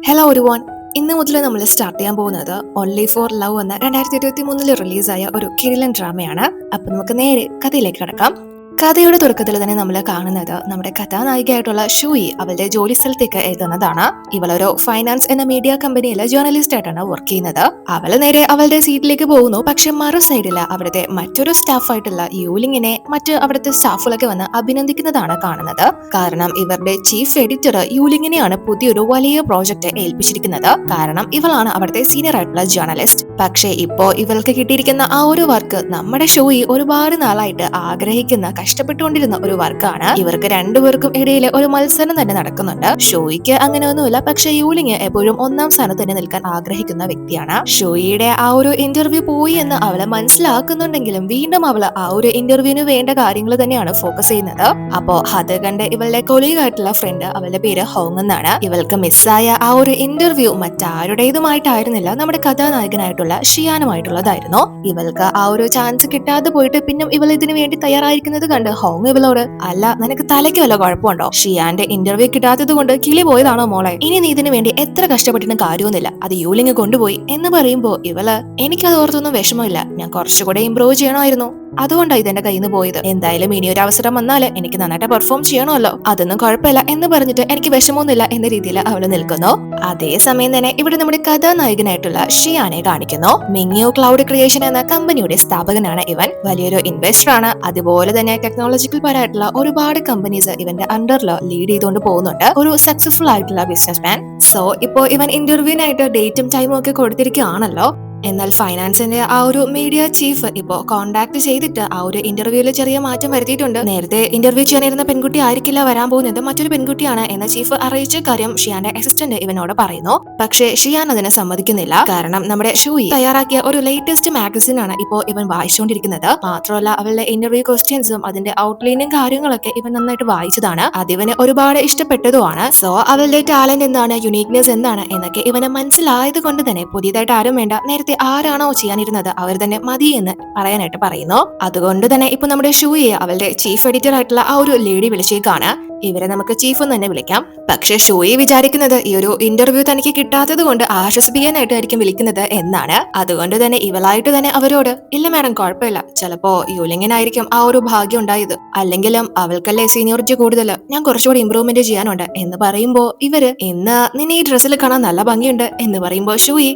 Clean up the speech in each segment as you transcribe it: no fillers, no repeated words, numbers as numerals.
Hello ഒരുവൺ. ഇന്ന് മുതൽ നമ്മൾ സ്റ്റാർട്ട് ചെയ്യാൻ പോകുന്നത് ഓൺലി ഫോർ ലവ് എന്ന 2023 റിലീസായ ഒരു കിടിലൻ ഡ്രാമയാണ്. അപ്പൊ നമുക്ക് നേരെ കഥയിലേക്ക് കടക്കാം. കഥയുടെ തുടക്കത്തിൽ തന്നെ നമ്മൾ കാണുന്നത് നമ്മുടെ കഥാനായികയായിട്ടുള്ള ഷൂയി അവളുടെ ജോലി സ്ഥലത്തേക്ക് എത്തുന്നതാണ്. ഇവളൊരു ഫൈനാൻസ് എന്ന മീഡിയ കമ്പനിയിലെ ജേർണലിസ്റ്റ് ആയിട്ടാണ് വർക്ക് ചെയ്യുന്നത്. അവള് നേരെ അവളുടെ സീറ്റിലേക്ക് പോകുന്നു. പക്ഷെ മറു സൈഡില് അവിടുത്തെ മറ്റൊരു സ്റ്റാഫായിട്ടുള്ള യൂലിങ്ങിനെ മറ്റ് അവിടുത്തെ സ്റ്റാഫുകളൊക്കെ വന്ന് അഭിനന്ദിക്കുന്നതാണ് കാണുന്നത്. കാരണം ഇവരുടെ ചീഫ് എഡിറ്റർ യൂലിങ്ങിനെയാണ് പുതിയൊരു വലിയ പ്രോജക്റ്റ് ഏൽപ്പിച്ചിരിക്കുന്നത്. കാരണം ഇവളാണ് അവിടുത്തെ സീനിയർ ആയിട്ടുള്ള ജേർണലിസ്റ്റ്. പക്ഷെ ഇപ്പോ ഇവൾക്ക് കിട്ടിയിരിക്കുന്ന ആ ഒരു വർക്ക് നമ്മുടെ ഷൂയി ഒരുപാട് നാളായിട്ട് ആഗ്രഹിക്കുന്ന കഷ്ടപ്പെട്ടുകൊണ്ടിരുന്ന ഒരു വർക്കാണ്. ഇവർക്ക് രണ്ടുപേർക്കും ഇടയിൽ ഒരു മത്സരം തന്നെ നടക്കുന്നുണ്ട്. ഷോയിക്ക് അങ്ങനെ ഒന്നുമില്ല. പക്ഷെ യൂലിങ് എപ്പോഴും ഒന്നാം സ്ഥാനത്ത് തന്നെ നിൽക്കാൻ ആഗ്രഹിക്കുന്ന വ്യക്തിയാണ്. ഷോയിയുടെ ആ ഒരു ഇന്റർവ്യൂ പോയി എന്ന് അവള് മനസ്സിലാക്കുന്നുണ്ടെങ്കിലും വീണ്ടും അവള് ആ ഒരു ഇന്റർവ്യൂവിന് വേണ്ട കാര്യങ്ങൾ തന്നെയാണ് ഫോക്കസ് ചെയ്യുന്നത്. അപ്പോ അത് കണ്ട് ഇവളുടെ കൊളീഗ് ആയിട്ടുള്ള ഫ്രണ്ട്, അവളുടെ പേര് ഹോങ് എന്നാണ്, ഇവൾക്ക് മിസ്സായ ആ ഒരു ഇന്റർവ്യൂ മറ്റാരുടേതുമായിട്ടായിരുന്നില്ല, നമ്മുടെ കഥാനായകനായിട്ടുള്ള ഷിയാനുമായിട്ടുള്ളതായിരുന്നു. ഇവൾക്ക് ആ ഒരു ചാൻസ് കിട്ടാതെ പോയിട്ട് പിന്നെ ഇവൾ ഇതിനു വേണ്ടി തയ്യാറായിരിക്കുന്നത് കണ്ട് ഹോങ് ഇവളോട്, അല്ല നിനക്ക് തലയ്ക്ക് വല്ല കുഴപ്പമുണ്ടോ? ഷിയാന്റെ ഇന്റർവ്യൂ കിട്ടാത്തത് കൊണ്ട് കിളി പോയതാണോ മോളെ? ഇനി നീ ഇതിനു വേണ്ടി എത്ര കഷ്ടപ്പെട്ടിട്ടും കാര്യമൊന്നുമില്ല, അത് യൂലിങ് കൊണ്ടുപോയി എന്ന് പറയുമ്പോ ഇവള്, എനിക്കത് ഓർത്തൊന്നും വിഷമമില്ല, ഞാൻ കുറച്ചുകൂടെ ഇംപ്രൂവ് ചെയ്യണമായിരുന്നു, അതുകൊണ്ടാണ് ഇതെന്റെ കയ്യിൽ നിന്ന് പോയത്. എന്തായാലും ഇനി ഒരു അവസരം വന്നാല് എനിക്ക് നന്നായിട്ട് പെർഫോം ചെയ്യണമല്ലോ, അതൊന്നും കുഴപ്പമില്ല എന്ന് പറഞ്ഞിട്ട് എനിക്ക് വിഷമമൊന്നുമില്ല എന്ന രീതിയിൽ അവള് നിൽക്കുന്നു. അതേസമയം തന്നെ ഇവിടെ നമ്മുടെ കഥാനായകനായിട്ടുള്ള ഷിയാനെ കാണിക്കുന്നു. മിങ്ങിയോ ക്ലൗഡ് ക്രിയേഷൻ എന്ന കമ്പനിയുടെ സ്ഥാപകനാണ് ഇവൻ. വലിയൊരു ഇൻവെസ്റ്റർ ആണ്. അതുപോലെ തന്നെ ടെക്നോളജിക്കൽ പരമായിട്ടുള്ള ഒരുപാട് കമ്പനീസ് ഇവന്റെ അണ്ടറിൽ ലീഡ് ചെയ്തുകൊണ്ട് പോകുന്നുണ്ട്. ഒരു സക്സസ്ഫുൾ ആയിട്ടുള്ള ബിസിനസ് മാൻ. സോ ഇപ്പോ ഇവൻ ഇന്റർവ്യൂവിനായിട്ട് ഡേറ്റും ടൈമും ഒക്കെ കൊടുത്തിരിക്കുകയാണല്ലോ. എന്നാൽ ഫൈനാൻസിന്റെ ആ ഒരു മീഡിയ ചീഫ് ഇപ്പോ കോണ്ടാക്ട് ചെയ്തിട്ട് ആ ഒരു ഇന്റർവ്യൂവിൽ ചെറിയ മാറ്റം വരുത്തിയിട്ടുണ്ട്. നേരത്തെ ഇന്റർവ്യൂ ചെയ്യാനിരുന്ന പെൺകുട്ടി ആയിരിക്കില്ല വരാൻ പോകുന്നത്, മറ്റൊരു പെൺകുട്ടിയാണ് എന്ന ചീഫ് അറിയിച്ച കാര്യം ഷിയാന്റെ അസിസ്റ്റന്റ് ഇവനോട് പറയുന്നു. പക്ഷേ ഷിയാൻ അതിനെ സമ്മതിക്കുന്നില്ല. കാരണം നമ്മുടെ ഷൂയി തയ്യാറാക്കിയ ഒരു ലേറ്റസ്റ്റ് മാഗസിൻ ആണ് ഇപ്പോ ഇവൻ വായിച്ചുകൊണ്ടിരിക്കുന്നത്. മാത്രമല്ല അവളുടെ ഇന്റർവ്യൂ ക്വസ്റ്റ്യൻസും അതിന്റെ ഔട്ട്ലൈനും കാര്യങ്ങളൊക്കെ ഇവൻ നന്നായിട്ട് വായിച്ചതാണ്. അതിവന് ഒരുപാട് ഇഷ്ടപ്പെട്ടതുമാണ്. സോ അവളുടെ ടാലന്റ് എന്താണ്, യുണീക്നെസ് എന്താണ് എന്നൊക്കെ ഇവന് മനസ്സിലായത് കൊണ്ട് തന്നെ പുതിയതായിട്ട് ആരും വേണ്ട, നേരത്തെ ആരാണോ ചെയ്യാനിരുന്നത് അവർ തന്നെ മതി എന്ന് പറയാനായിട്ട് പറയുന്നു. അതുകൊണ്ട് തന്നെ ഇപ്പൊ നമ്മുടെ ഷൂയെ അവളുടെ ചീഫ് എഡിറ്റർ ആയിട്ടുള്ള ആ ഒരു ലേഡി വിളിച്ചേക്കാണ്. ഇവരെ നമുക്ക് ചീഫ് എന്ന് തന്നെ വിളിക്കാം. പക്ഷെ ഷോയി വിചാരിക്കുന്നത് ഈ ഒരു ഇന്റർവ്യൂ തനിക്ക് കിട്ടാത്തത് കൊണ്ട് ആശ്വസിപ്പിക്കാനായിട്ടായിരിക്കും വിളിക്കുന്നത് എന്നാണ്. അതുകൊണ്ട് തന്നെ ഇവളായിട്ട് തന്നെ അവരോട്, ഇല്ല മാഡം കുഴപ്പമില്ല, ചിലപ്പോ യൂലിങ്ങിനായിരിക്കും ആ ഒരു ഭാഗ്യം ഉണ്ടായത്, അല്ലെങ്കിലും അവൾക്കല്ലേ സീനിയോറിറ്റി കൂടുതൽ, ഞാൻ കുറച്ചുകൂടി ഇംപ്രൂവ്മെന്റ് ചെയ്യാനുണ്ട് എന്ന് പറയുമ്പോ ഇവര്, ഇന്ന് നിന്നെ ഈ ഡ്രസ്സിൽ കാണാൻ നല്ല ഭംഗിയുണ്ട് എന്ന് പറയുമ്പോ ഷൂയി,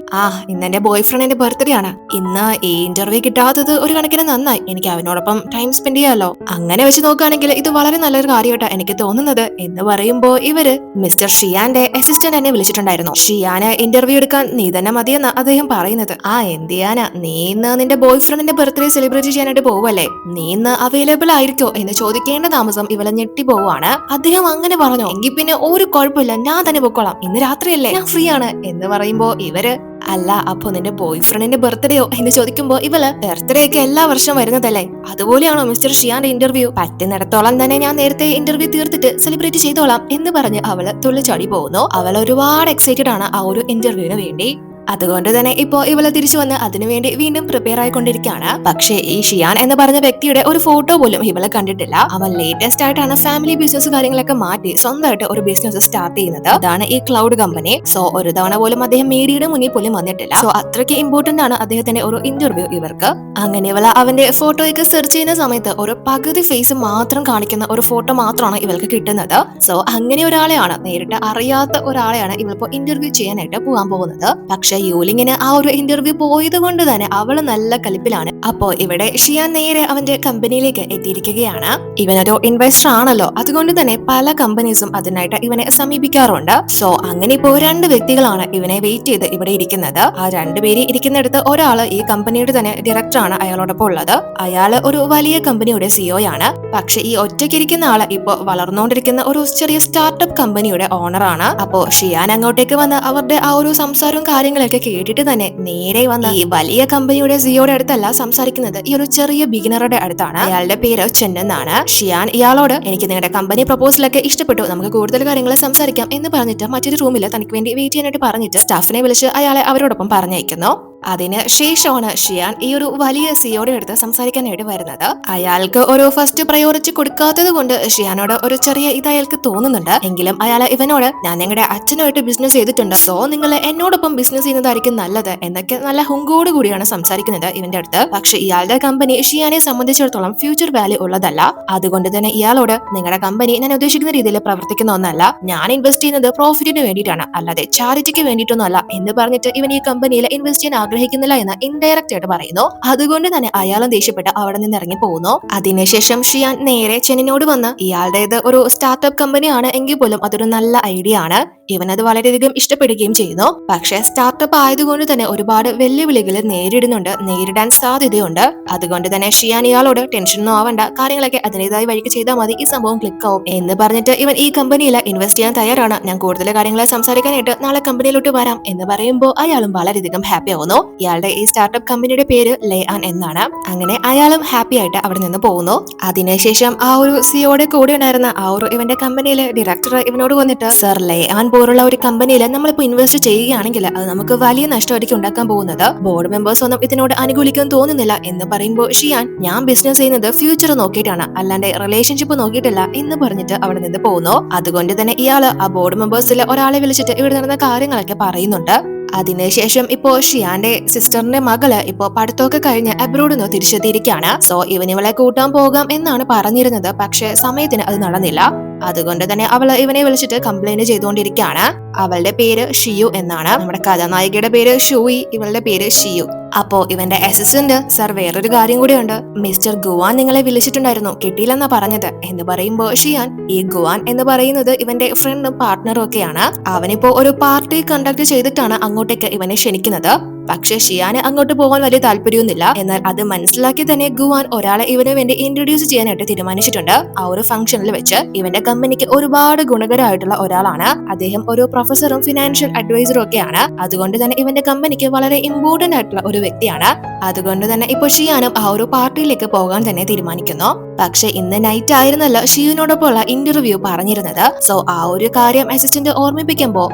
ഇന്ന് എന്റെ ബോയ് ഫ്രണ്ടിന്റെ ബർത്ത്ഡേ ആണ്, ഇന്ന് ഈ ഇന്റർവ്യൂ കിട്ടാത്തത് ഒരു കണക്കിന് നന്നായി, എനിക്ക് അവനോടൊപ്പം ടൈം സ്പെൻഡ് ചെയ്യാമല്ലോ, അങ്ങനെ വെച്ച് നോക്കുകയാണെങ്കിൽ ഇത് വളരെ നല്ലൊരു കാര്യമായിട്ടാ എനിക്ക് തോന്നുന്നത് എന്ന് പറയുമ്പോ ഇവര് മിസ്റ്റർ ഷിയാന്റെ അസിസ്റ്റന്റ് എന്നെ വിളിച്ചിട്ടുണ്ടായിരുന്നു, ഷിയാന് ഇന്റർവ്യൂ എടുക്കാൻ നീ തന്നെ മതിയെന്ന് അദ്ദേഹം പറയുന്നത്. എന്ത് ചെയ്യാനാ, നീ ഇന്ന് നിന്റെ ബോയ് ഫ്രണ്ടിന്റെ ബർത്ത്ഡേ സെലിബ്രേറ്റ് ചെയ്യാനായിട്ട് പോവല്ലേ, നീ ഇന്ന് അവൈലബിൾ ആയിരിക്കോ എന്ന് ചോദിക്കേണ്ട താമസം ഇവളെ ഞെട്ടി പോവാണ്. അദ്ദേഹം അങ്ങനെ പറഞ്ഞു, എങ്കിൽ പിന്നെ ഒരു കുഴപ്പമില്ല, ഞാൻ തന്നെ പൊക്കോളാം, ഇന്ന് രാത്രിയല്ലേ, ഞാൻ ഫ്രീ ആണ് എന്ന് പറയുമ്പോ ഇവര്, അല്ല അപ്പൊ നിന്റെ ബോയ് ഫ്രണ്ടിന്റെ ബർത്ത്ഡേയോ എന്ന് ചോദിക്കുമ്പോ ഇവള്, ബർത്ത്ഡേ ഒക്കെ എല്ലാ വർഷം വരുന്നതല്ലേ, അതുപോലെയാണോ മിസ്റ്റർ ഷിയാന്റെ ഇന്റർവ്യൂ, പറ്റുന്നിടത്തോളം തന്നെ ഞാൻ നേരത്തെ ഇന്റർവ്യൂ തീർത്തിട്ട് സെലിബ്രേറ്റ് ചെയ്തോളാം എന്ന് പറഞ്ഞ് അവള് തുള്ളിച്ചാടി പോകുന്നു. അവൾ ഒരുപാട് എക്സൈറ്റഡ് ആണ് ആ ഒരു ഇന്റർവ്യൂവിന് വേണ്ടി. അതുകൊണ്ട് തന്നെ ഇപ്പോ ഇവളെ തിരിച്ചു വന്ന് അതിനുവേണ്ടി വീണ്ടും പ്രിപ്പയർ ആയിക്കൊണ്ടിരിക്കുകയാണ്. പക്ഷേ ഈ ഷിയാൻ എന്ന് പറഞ്ഞ വ്യക്തിയുടെ ഒരു ഫോട്ടോ പോലും ഇവളെ കണ്ടിട്ടില്ല. അവൻ ലേറ്റസ്റ്റ് ആയിട്ടാണ് ഫാമിലി ബിസിനസ് കാര്യങ്ങളൊക്കെ മാറ്റി സ്വന്തമായിട്ട് ഒരു ബിസിനസ് സ്റ്റാർട്ട് ചെയ്യുന്നത്. അതാണ് ഈ ക്ലൗഡ് കമ്പനി. സോ ഒരു തവണ പോലും അദ്ദേഹം മീഡിയയുടെ മുന്നിൽ പോലും വന്നിട്ടില്ല. സോ അത്രയ്ക്ക് ഇമ്പോർട്ടന്റ് ആണ് അദ്ദേഹത്തിന്റെ ഒരു ഇന്റർവ്യൂ ഇവർക്ക്. അങ്ങനെ ഇവള് അവന്റെ ഫോട്ടോയൊക്കെ സെർച്ച് ചെയ്യുന്ന സമയത്ത് ഒരു പകുതി ഫേസ് മാത്രം കാണിക്കുന്ന ഒരു ഫോട്ടോ മാത്രമാണ് ഇവൾക്ക് കിട്ടുന്നത്. സോ അങ്ങനെ ഒരാളെയാണ്, നേരിട്ട് അറിയാത്ത ഒരാളെയാണ് ഇവളിപ്പോ ഇന്റർവ്യൂ ചെയ്യാനായിട്ട് പോകാൻ പോകുന്നത്. പക്ഷെ യൂലിങ്ങിന് ആ ഒരു ഇന്റർവ്യൂ പോയത് കൊണ്ട് തന്നെ അവള് നല്ല കലിപ്പിലാണ്. അപ്പോ ഇവിടെ ഷിയാൻ നേരെ അവന്റെ കമ്പനിയിലേക്ക് എത്തിയിരിക്കുകയാണ്. ഇവനൊരു ഇൻവെസ്റ്റർ ആണല്ലോ, അതുകൊണ്ട് തന്നെ പല കമ്പനീസും അതിനായിട്ട് ഇവനെ സമീപിക്കാറുണ്ട്. സോ അങ്ങനെ ഇപ്പോ രണ്ട് വ്യക്തികളാണ് ഇവനെ വെയിറ്റ് ചെയ്ത് ഇവിടെ ഇരിക്കുന്നത്. ആ രണ്ടുപേര് ഇരിക്കുന്നിടത്ത് ഒരാള് ഈ കമ്പനിയുടെ തന്നെ ഡയറക്ടർ ആണ് അയാളോടൊപ്പം ഉള്ളത്. അയാള് ഒരു വലിയ കമ്പനിയുടെ സിഇഒ ആണ്. പക്ഷെ ഈ ഒറ്റയ്ക്കിരിക്കുന്ന ആള് ഇപ്പോ വളർന്നുകൊണ്ടിരിക്കുന്ന ഒരു ചെറിയ സ്റ്റാർട്ടപ്പ് കമ്പനിയുടെ ഓണർ ആണ്. അപ്പോ ഷിയാൻ അങ്ങോട്ടേക്ക് വന്ന് അവരുടെ ആ ഒരു സംസാരവും കാര്യങ്ങളൊക്കെ കേട്ടിട്ട് തന്നെ നേരെ വന്ന് ഈ വലിയ കമ്പനിയുടെ സിഇഒയുടെ അടുത്തല്ല സംസാരിക്കുന്നത്, ഈ ഒരു ചെറിയ ബിഗിനറുടെ അടുത്താണ്. അയാളുടെ പേര് ചെൻ എന്നാണ്. ഷിയാൻ ഇയാളോട്, എനിക്ക് നിങ്ങളുടെ കമ്പനി പ്രപ്പോസലൊക്കെ ഇഷ്ടപ്പെട്ടു, നമുക്ക് കൂടുതൽ കാര്യങ്ങൾ സംസാരിക്കാം എന്ന് പറഞ്ഞിട്ട് മറ്റൊരു റൂമിൽ തനിക്ക് വേണ്ടി വെയിറ്റ് ചെയ്യാനായിട്ട് പറഞ്ഞിട്ട് സ്റ്റാഫിനെ വിളിച്ച് അയാളെ അവരോടൊപ്പം പറഞ്ഞയക്കുന്നു. അതിന് ശേഷമാണ് ഷിയാൻ ഈ ഒരു വലിയ സിയോടെ അടുത്ത് സംസാരിക്കാനായിട്ട് വരുന്നത്. അയാൾക്ക് ഒരു ഫസ്റ്റ് പ്രയോറിറ്റി കൊടുക്കാത്തത് കൊണ്ട് ഷിയാനോട് ഒരു ചെറിയ ഇത് അയാൾക്ക് തോന്നുന്നുണ്ട്. എങ്കിലും അയാൾ ഇവനോട് ഞാൻ നിങ്ങളുടെ അച്ഛനുമായിട്ട് ബിസിനസ് ചെയ്തിട്ടുണ്ട്, സോ നിങ്ങൾ എന്നോടൊപ്പം ബിസിനസ് ചെയ്യുന്നതായിരിക്കും നല്ലത് എന്നൊക്കെ നല്ല ഹുങ്കോട് കൂടിയാണ് സംസാരിക്കുന്നത് ഇവന്റെ അടുത്ത്. പക്ഷെ ഇയാളുടെ കമ്പനി ഷിയാനെ സംബന്ധിച്ചിടത്തോളം ഫ്യൂച്ചർ വാല്യൂ ഉള്ളതല്ല. അതുകൊണ്ട് തന്നെ ഇയാളോട് നിങ്ങളുടെ കമ്പനി ഞാൻ ഉദ്ദേശിക്കുന്ന രീതിയിൽ പ്രവർത്തിക്കുന്ന ഒന്നല്ല, ഞാൻ ഇൻവെസ്റ്റ് ചെയ്യുന്നത് പ്രോഫിറ്റിന് വേണ്ടിയിട്ടാണ്, അല്ലാതെ ചാരിറ്റിക്ക് വേണ്ടിയിട്ടൊന്നും അല്ല എന്ന് പറഞ്ഞിട്ട് ഇവൻ ഈ കമ്പനിയിൽ ഇൻവെസ്റ്റ് ചെയ്യാൻ ആഗ്രഹിക്കുന്നില്ല എന്ന് ഇൻഡയറക്റ്റ് ആയിട്ട് പറയുന്നു. അതുകൊണ്ട് തന്നെ അയാളും ദേഷ്യപ്പെട്ട് അവിടെ നിന്ന് ഇറങ്ങി പോകുന്നു. അതിനുശേഷം ഷിയാൻ നേരെ ചെന്നിനോട് വന്ന് ഇയാളുടേത് ഒരു സ്റ്റാർട്ടപ്പ് കമ്പനിയാണ് എങ്കിൽ പോലും അതൊരു നല്ല ഐഡിയ ആണ്, ഇവൻ അത് വളരെയധികം ഇഷ്ടപ്പെടുകയും ചെയ്യുന്നു. പക്ഷെ സ്റ്റാർട്ടപ്പ് ആയതുകൊണ്ട് തന്നെ ഒരുപാട് വെല്ലുവിളികൾ നേരിടാൻ സാധ്യതയുണ്ട്. അതുകൊണ്ട് തന്നെ ഷിയാൻ ഇയാളോട് ടെൻഷനൊന്നും ആവണ്ട, കാര്യങ്ങളൊക്കെ അതിൻ്റെതായ വഴിക്ക് ചെയ്താൽ മതി, ഈ സംഭവം ക്ലിക്ക് ആവും എന്ന് പറഞ്ഞിട്ട് ഇവൻ ഈ കമ്പനിയിൽ ഇൻവെസ്റ്റ് ചെയ്യാൻ തയ്യാറാണ്, ഞാൻ കൂടുതൽ കാര്യങ്ങൾ സംസാരിക്കാനായിട്ട് നാളെ കമ്പനിയിലോട്ട് വരാം എന്ന് പറയുമ്പോൾ അയാളും വളരെയധികം ഹാപ്പി ആവുന്നു. ഇയാളുടെ ഈ സ്റ്റാർട്ടപ്പ് കമ്പനിയുടെ പേര് ലേആൻ എന്നാണ്. അങ്ങനെ അയാളും ഹാപ്പി ആയിട്ട് അവിടെ നിന്ന് പോകുന്നു. അതിനുശേഷം ആ ഒരു സിയോടെ കൂടെ ഉണ്ടായിരുന്ന ആ ഒരു ഇവന്റെ കമ്പനിയിലെ ഡയറക്ടർ ഇവനോട് വന്നിട്ട് സർ, ലേആൻ പോലുള്ള ഒരു കമ്പനിയിൽ നമ്മളിപ്പോ ഇൻവെസ്റ്റ് ചെയ്യുകയാണെങ്കിൽ അത് നമുക്ക് വലിയ നഷ്ടമായിരിക്കും ഉണ്ടാക്കാൻ പോകുന്നത്, ബോർഡ് മെമ്പേഴ്സ് ഒന്നും ഇതിനോട് അനുകൂലിക്കാൻ തോന്നുന്നില്ല എന്ന് പറയുമ്പോൾ ഷിയാൻ ഞാൻ ബിസിനസ് ചെയ്യുന്നത് ഫ്യൂച്ചർ നോക്കിയിട്ടാണ്, അല്ലാണ്ട് റിലേഷൻഷിപ്പ് നോക്കിയിട്ടില്ല എന്ന് പറഞ്ഞിട്ട് അവിടെ നിന്ന് പോകുന്നു. അതുകൊണ്ട് തന്നെ ഇയാള് ആ ബോർഡ് മെമ്പേഴ്സിൽ ഒരാളെ വിളിച്ചിട്ട് ഇവിടെ നടന്ന കാര്യങ്ങളൊക്കെ പറയുന്നുണ്ട്. അതിനുശേഷം ഇപ്പോ ഷിയാന്റെ സിസ്റ്ററിന്റെ മകള് ഇപ്പോ പഠിത്തമൊക്കെ കഴിഞ്ഞ് അബ്രോഡ് നിന്ന് തിരിച്ചെത്തിയിരിക്കുകയാണ്. സോ ഇവളെ കൂട്ടാൻ പോകാം എന്നാണ് പറഞ്ഞിരുന്നത്, പക്ഷെ സമയത്തിന് അത് നടന്നില്ല. അതുകൊണ്ട് തന്നെ അവള് ഇവനെ വിളിച്ചിട്ട് കംപ്ലൈന്റ് ചെയ്തുകൊണ്ടിരിക്കുകയാണ്. അവളുടെ പേര് ഷിയു എന്നാണ്, നമ്മുടെ കഥാനായികയുടെ പേര് ഷൂയി, ഇവളുടെ പേര് ഷിയു. അപ്പോ ഇവന്റെ അസിസ്റ്റന്റ് സർ, വേറൊരു കാര്യം കൂടിയുണ്ട്, മിസ്റ്റർ ഗുവാൻ നിങ്ങളെ വിളിച്ചിട്ടുണ്ടായിരുന്നു, കിട്ടിയില്ലെന്നാ പറഞ്ഞത് എന്ന് പറയുമ്പോ ഷിയാൻ, ഈ ഗുവാൻ എന്ന് പറയുന്നത് ഇവന്റെ ഫ്രണ്ടും പാർട്ട്ണറും ഒക്കെയാണ്, അവനിപ്പോ ഒരു പാർട്ടി കണ്ടക്ട് ചെയ്തിട്ടാണ് അങ്ങോട്ടേക്ക് ഇവനെ ക്ഷണിക്കുന്നത്. പക്ഷെ ഷിയാന് അങ്ങോട്ട് പോകാൻ വലിയ താല്പര്യമൊന്നുമില്ല. എന്നാൽ അത് മനസ്സിലാക്കി തന്നെ ഗുവാൻ ഒരാളെ ഇവന് വേണ്ടി ഇൻട്രൊഡ്യൂസ് ചെയ്യാനായിട്ട് തീരുമാനിച്ചിട്ടുണ്ട്. ആ ഒരു ഫംഗ്ഷനിൽ വെച്ച് ഇവന്റെ കമ്പനിക്ക് ഒരുപാട് ഗുണകരമായിട്ടുള്ള ഒരാളാണ് അദ്ദേഹം, ഒരു പ്രൊഫസറും ഫിനാൻഷ്യൽ അഡ്വൈസറും ഒക്കെയാണ്. അതുകൊണ്ട് തന്നെ ഇവന്റെ കമ്പനിക്ക് വളരെ ഇമ്പോർട്ടന്റ് ആയിട്ടുള്ള ഒരു വ്യക്തിയാണ്. അതുകൊണ്ട് തന്നെ ഇപ്പൊ ഷിയാനും ആ ഒരു പാർട്ടിയിലേക്ക് പോകാൻ തന്നെ തീരുമാനിക്കുന്നു. പക്ഷെ ഇന്ന് നൈറ്റ് ആയിരുന്നല്ലോ ഷിയുവിനോടൊപ്പമുള്ള ഇന്റർവ്യൂ പറഞ്ഞിരുന്നത്. സോ ആ ഒരു കാര്യം അസിസ്റ്റന്റ് ഓർമ്മിപ്പിക്കുമ്പോ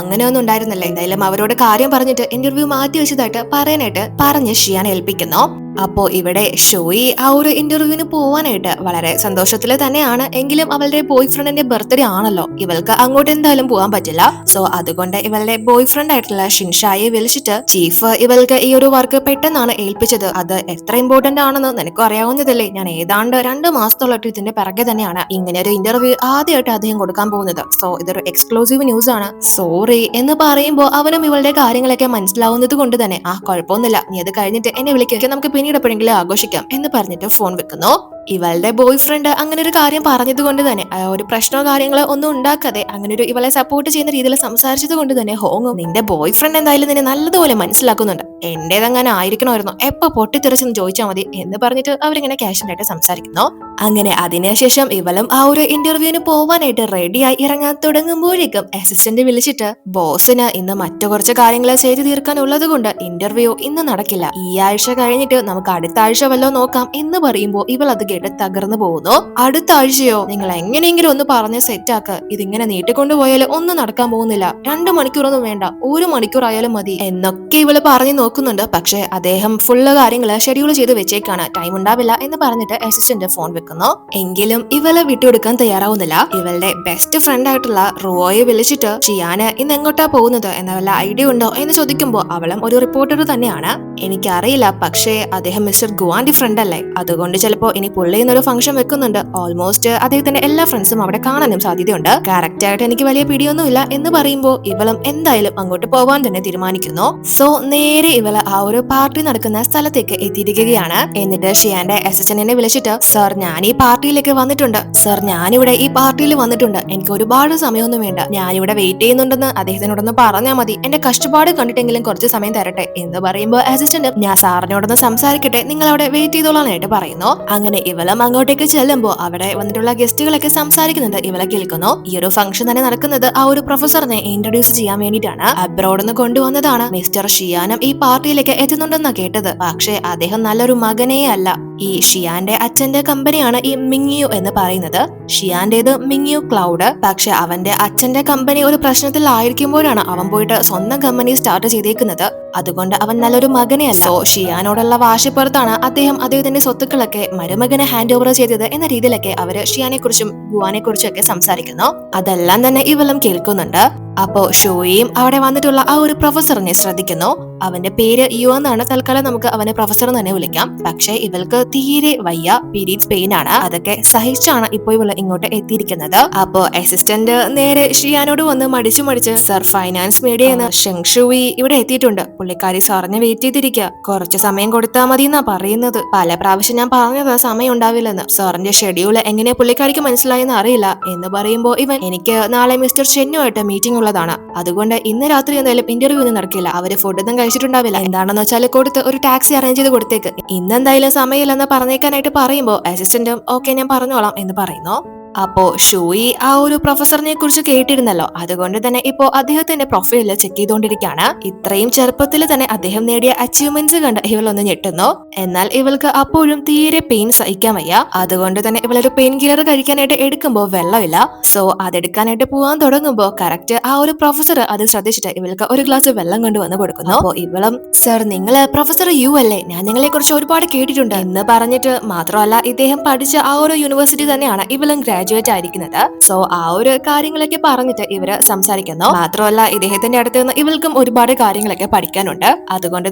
അങ്ങനെയൊന്നും ഉണ്ടായിരുന്നില്ല, എന്തായാലും അവരോട് കാര്യം പറഞ്ഞിട്ട് ഇന്റർവ്യൂ മാറ്റി വെച്ചതായിട്ട് പറയാനായിട്ട് പറഞ്ഞ് ഷിയാൻ ഏൽപ്പിക്കുന്നു. അപ്പോ ഇവിടെ ഷോയി ആ ഒരു ഇന്റർവ്യൂവിന് പോവാനായിട്ട് വളരെ സന്തോഷത്തില് തന്നെയാണ്. എങ്കിലും അവളുടെ ബോയ് ഫ്രണ്ടിന്റെ ബർത്ത്ഡേ ആണല്ലോ, ഇവൾക്ക് അങ്ങോട്ട് എന്തായാലും പോകാൻ പറ്റില്ല. സോ അതുകൊണ്ട് ഇവളുടെ ബോയ് ഫ്രണ്ട് ആയിട്ടുള്ള ഷിൻഷായെ വിളിച്ചിട്ട് ചീഫ് ഇവൾക്ക് ഈ ഒരു വർക്ക് പെട്ടെന്നാണ് ഏൽപ്പിച്ചത്, അത് എത്ര ഇമ്പോർട്ടന്റ് ആണെന്ന് നിനക്കും അറിയാവുന്നതല്ലേ, ഞാൻ ഏതാണ്ട് 2 മാസത്തോളായിട്ട് ഇതിന്റെ പിറകെ തന്നെയാണ്, ഇങ്ങനെ ഒരു ഇന്റർവ്യൂ ആദ്യമായിട്ട് അദ്ദേഹം കൊടുക്കാൻ പോകുന്നത്, സോ ഇതൊരു എക്സ്ക്ലൂസീവ് ന്യൂസ് ആണ്, സോറി എന്ന് പറയുമ്പോൾ അവനും ഇവളുടെ കാര്യങ്ങളൊക്കെ മനസ്സിലാവുന്നത് കൊണ്ട് തന്നെ കുഴപ്പമൊന്നുമില്ല, നീ അത് കഴിഞ്ഞിട്ട് എന്നെ വിളിക്കുക, നമുക്ക് പിന്നീട് എപ്പോഴെങ്കിലും ആഘോഷിക്കാം എന്ന് പറഞ്ഞിട്ട് ഫോൺ വെക്കുന്നു. ഇവളുടെ ബോയ് ഫ്രണ്ട് അങ്ങനെ ഒരു കാര്യം പറഞ്ഞത് കൊണ്ട് തന്നെ ഒരു പ്രശ്നമോ കാര്യങ്ങളോ ഒന്നും ഉണ്ടാക്കാതെ അങ്ങനെ ഒരു ഇവളെ സപ്പോർട്ട് ചെയ്യുന്ന രീതിയിൽ സംസാരിച്ചത് കൊണ്ട് തന്നെ ഹോങ്ങും, നിന്റെ ബോയ് ഫ്രണ്ട് എന്തായാലും നിന്നെ നല്ലതുപോലെ മനസ്സിലാക്കുന്നുണ്ട്, എന്റേതങ്ങനെ ആയിരിക്കണമായിരുന്നു, എപ്പോ പൊട്ടിത്തെറിച്ചെന്ന് ചോദിച്ചാൽ മതി എന്ന് പറഞ്ഞിട്ട് അവരിങ്ങനെ കാഷ്വലായിട്ട് സംസാരിക്കുന്നു. അങ്ങനെ അതിനുശേഷം ഇവളും ആ ഒരു ഇന്റർവ്യൂവിന് പോവാനായിട്ട് റെഡിയായി ഇറങ്ങാൻ തുടങ്ങുമ്പോഴേക്കും അസിസ്റ്റന്റ് വിളിച്ചിട്ട് ബോസിന് ഇന്ന് മറ്റു കുറച്ച് കാര്യങ്ങൾ ചെയ്തു തീർക്കാനുള്ളത് കൊണ്ട് ഇന്റർവ്യൂ ഇന്ന് നടക്കില്ല, ഈ ആഴ്ച കഴിഞ്ഞിട്ട് നമുക്ക് അടുത്ത ആഴ്ച വല്ലോ നോക്കാം എന്ന് പറയുമ്പോൾ ഇവൾ അത് കേട്ട് തകർന്നു പോകുന്നു. അടുത്ത ആഴ്ചയോ, നിങ്ങൾ എങ്ങനെയെങ്കിലും ഒന്ന് പറഞ്ഞ് സെറ്റാക്ക്, ഇതിങ്ങനെ നീട്ടിക്കൊണ്ടുപോയാൽ ഒന്നും നടക്കാൻ പോകുന്നില്ല, 2 മണിക്കൂറൊന്നും വേണ്ട, 1 മണിക്കൂർ ആയാലും മതി എന്നൊക്കെ ഇവള് പറഞ്ഞു നോക്കുന്നുണ്ട്. പക്ഷെ അദ്ദേഹം ഫുള്ള് കാര്യങ്ങൾ ഷെഡ്യൂൾ ചെയ്ത് വെച്ചേക്കാണ്, ടൈം ഉണ്ടാവില്ല എന്ന് പറഞ്ഞിട്ട് അസിസ്റ്റന്റ് ഫോൺ വെക്കുന്നു. എങ്കിലും ഇവളെ വിട്ടുകൊടുക്കാൻ തയ്യാറാവുന്നില്ല. ഇവളുടെ ബെസ്റ്റ് ഫ്രണ്ട് ആയിട്ടുള്ള റോയെ വിളിച്ചിട്ട് ഷിയാന് ഇന്ന് എങ്ങോട്ടാ പോകുന്നത് എന്ന വല്ല ഐഡിയ ഉണ്ടോ എന്ന് ചോദിക്കുമ്പോൾ അവളും ഒരു റിപ്പോർട്ടർ തന്നെയാണ്, എനിക്കറിയില്ല, പക്ഷേ അദ്ദേഹം മിസ്റ്റർ ഗുവാന്റെ ഫ്രണ്ട് അല്ലേ, അതുകൊണ്ട് ചിലപ്പോ ഇനി പുള്ളിന്നൊരു ഫംഗ്ഷൻ വെക്കുന്നുണ്ട്, ഓൾമോസ്റ്റ് അദ്ദേഹത്തിന്റെ എല്ലാ ഫ്രണ്ട്സും അവിടെ കാണാനും സാധ്യതയുണ്ട്, കറക്റ്റ് ആയിട്ട് എനിക്ക് വലിയ പിടിയൊന്നുമില്ല എന്ന് പറയുമ്പോൾ ഇവളും എന്തായാലും അങ്ങോട്ട് പോവാൻ തന്നെ തീരുമാനിക്കുന്നു. സോ നേരെ ഇവള് ആ ഒരു പാർട്ടി നടക്കുന്ന സ്ഥലത്തേക്ക് എത്തിയിരിക്കുകയാണ്. എന്നിട്ട് ഷിയാന്റെ അസിസ്റ്റന്റിനെ വിളിച്ചിട്ട് സർ, ഞാൻ ഈ പാർട്ടിയിലേക്ക് വന്നിട്ടുണ്ട്, സർ ഞാനിവിടെ ഈ പാർട്ടിയിൽ വന്നിട്ടുണ്ട്, എനിക്ക് ഒരുപാട് സമയമൊന്നും വേണ്ട, ഞാനിവിടെ വെയിറ്റ് ചെയ്യുന്നുണ്ടെന്ന് അദ്ദേഹത്തിനോടൊന്ന് പറഞ്ഞാൽ മതി, എന്റെ കഷ്ടപ്പാട് കണ്ടിട്ടെങ്കിലും കുറച്ച് സമയം തരട്ടെ എന്ന് പറയുമ്പോൾ അസിസ്റ്റന്റ് ഞാൻ സാറിനോടൊന്ന് സംസാരിക്കട്ടെ, നിങ്ങൾ അവിടെ വെയിറ്റ് ചെയ്തോളാനായിട്ട് പറയുന്നു. അങ്ങനെ ഇവളും അങ്ങോട്ടേക്ക് ചെല്ലുമ്പോൾ അവിടെ വന്നിട്ടുള്ള ഗസ്റ്റുകളൊക്കെ സംസാരിക്കുന്നത് ഇവളെ കേൾക്കുന്നു. ഈ ഒരു ഫംഗ്ഷൻ തന്നെ നടക്കുന്നത് ആ ഒരു പ്രൊഫസറിനെ ഇൻട്രൊഡ്യൂസ് ചെയ്യാൻ വേണ്ടിയിട്ടാണ്, അബ്രോഡ് നിന്ന് കൊണ്ടുവന്നതാണ്. മിസ്റ്റർ ഷിയാനും ഈ പാർട്ടിയിലേക്ക് എത്തുന്നുണ്ടെന്നാ കേട്ടത്, പക്ഷേ അദ്ദേഹം നല്ലൊരു മകനേ അല്ല, ഈ ഷിയാന്റെ അച്ഛന്റെ കമ്പനിയാണ് ഈ മിങ്യു എന്ന് പറയുന്നത്. ഷിയാന്റേത് മിങ്യു ക്ലൗഡ്. പക്ഷെ അവന്റെ അച്ഛന്റെ കമ്പനി ഒരു പ്രശ്നത്തിലായിരിക്കുമ്പോഴാണ് അവൻ പോയിട്ട് സ്വന്തം കമ്പനി സ്റ്റാർട്ട് ചെയ്തേക്കുന്നത്. അതുകൊണ്ട് അവൻ നല്ലൊരു മകനെ അല്ല. സോ ഷിയാനോടുള്ള വാശിപ്പുറത്താണ് അദ്ദേഹത്തിന്റെ സ്വത്തുക്കളൊക്കെ മരുമകന് ഹാൻഡ് ഓവർ ചെയ്തത് എന്ന രീതിയിലൊക്കെ അവര് ഷിയാനെ കുറിച്ചും ഗുവാനെ കുറിച്ചും ഒക്കെ സംസാരിക്കുന്നു. അതെല്ലാം തന്നെ ഇവളും കേൾക്കുന്നുണ്ട്. അപ്പോ ഷോയും അവിടെ വന്നിട്ടുള്ള ആ ഒരു പ്രൊഫസറിനെ ശ്രദ്ധിക്കുന്നു. അവന്റെ പേര് യു എന്നാണ്. തൽക്കാലം നമുക്ക് അവനെ പ്രൊഫസർ തന്നെ വിളിക്കാം. പക്ഷെ ഇവൾക്ക് തീരെ വയ്യ, പീരീഡ്സ് പെയിൻ ആണ്. അതൊക്കെ സഹിച്ചാണ് ഇപ്പൊ ഇവള് ഇങ്ങോട്ട് എത്തിയിരിക്കുന്നത്. അപ്പോ അസിസ്റ്റന്റ് നേരെ ഷിയാനോട് വന്ന് മടിച്ച് സർ ഫൈനാൻസ് മീഡിയ എന്ന് ഷെങ്ഷുയി ഇവിടെ എത്തിയിട്ടുണ്ട്. പുള്ളിക്കാരി സാറിനെ വെയിറ്റ് ചെയ്തിരിക്കുക. കുറച്ച് സമയം കൊടുത്താൽ മതി എന്നാ പറയുന്നത്. പല പ്രാവശ്യം ഞാൻ പറഞ്ഞത് സമയം ഉണ്ടാവില്ലെന്ന്. സാറിന്റെ ഷെഡ്യൂള് എങ്ങനെ പുള്ളിക്കാരിക്ക് മനസ്സിലായെന്ന് അറിയില്ല എന്ന് പറയുമ്പോ ഇവൻ എനിക്ക് നാളെ മിസ്റ്റർ ഷെന്നുമായിട്ട് മീറ്റിംഗ് ഉള്ളതാണ്. അതുകൊണ്ട് ഇന്ന് രാത്രി എന്തായാലും ഇന്റർവ്യൂ ഒന്നും നടക്കില്ല. അവര് ഫുഡൊന്നും കഴിച്ചിട്ടുണ്ടാവില്ല. എന്താണെന്ന് വെച്ചാൽ കൊടുത്ത് ഒരു ടാക്സി അറേഞ്ച് ചെയ്ത് കൊടുത്തേക്ക്. ഇന്നെന്തായാലും സമയമില്ലെന്ന് പറഞ്ഞേക്കാനായിട്ട് പറയുമ്പോ അസിസ്റ്റന്റും ഓക്കെ ഞാൻ പറഞ്ഞോളാം എന്ന് പറയുന്നു. അപ്പോ ഷൂയി ആ ഒരു പ്രൊഫസറിനെ കുറിച്ച് കേട്ടിരുന്നല്ലോ. അതുകൊണ്ട് തന്നെ ഇപ്പോ അദ്ദേഹത്തിന്റെ പ്രൊഫൈല് ചെക്ക് ചെയ്തുകൊണ്ടിരിക്കുകയാണ്. ഇത്രയും ചെറുപ്പത്തിൽ തന്നെ അദ്ദേഹം നേടിയ അച്ചീവ്മെന്റ്സ് കണ്ട് ഇവളൊന്ന് ഞെട്ടുന്നു. എന്നാൽ ഇവൾക്ക് അപ്പോഴും തീരെ പെയിൻ സഹിക്കാൻ വയ്യ. അതുകൊണ്ട് തന്നെ ഇവളൊരു പെയിൻ കില്ലർ കഴിക്കാനായിട്ട് എടുക്കുമ്പോൾ വെള്ളമില്ല. സോ അതെടുക്കാനായിട്ട് പോവാൻ തുടങ്ങുമ്പോ കറക്റ്റ് ആ ഒരു പ്രൊഫസർ അത് ശ്രദ്ധിച്ചിട്ട് ഇവൾക്ക് ഒരു ഗ്ലാസ് വെള്ളം കൊണ്ടുവന്ന് കൊടുക്കുന്നു. അപ്പോ ഇവളും സർ നിങ്ങള് പ്രൊഫസർ യു അല്ലേ, ഞാൻ നിങ്ങളെ കുറിച്ച് ഒരുപാട് കേട്ടിട്ടുണ്ട് എന്ന് പറഞ്ഞിട്ട് മാത്രമല്ല ഇദ്ദേഹം പഠിച്ച ആ ഒരു യൂണിവേഴ്സിറ്റി തന്നെയാണ് ഇവളും ഗ്രാജുവേറ്റ് ആയിരിക്കുന്നത്. സോ ആ ഒരു കാര്യങ്ങളൊക്കെ പറഞ്ഞിട്ട് ഇവര് സംസാരിക്കുന്നു. മാത്രമല്ല ഇദ്ദേഹത്തിന്റെ അടുത്ത് നിന്ന് ഇവൾക്കും ഒരുപാട് കാര്യങ്ങളൊക്കെ പഠിക്കാനുണ്ട്. അതുകൊണ്ട്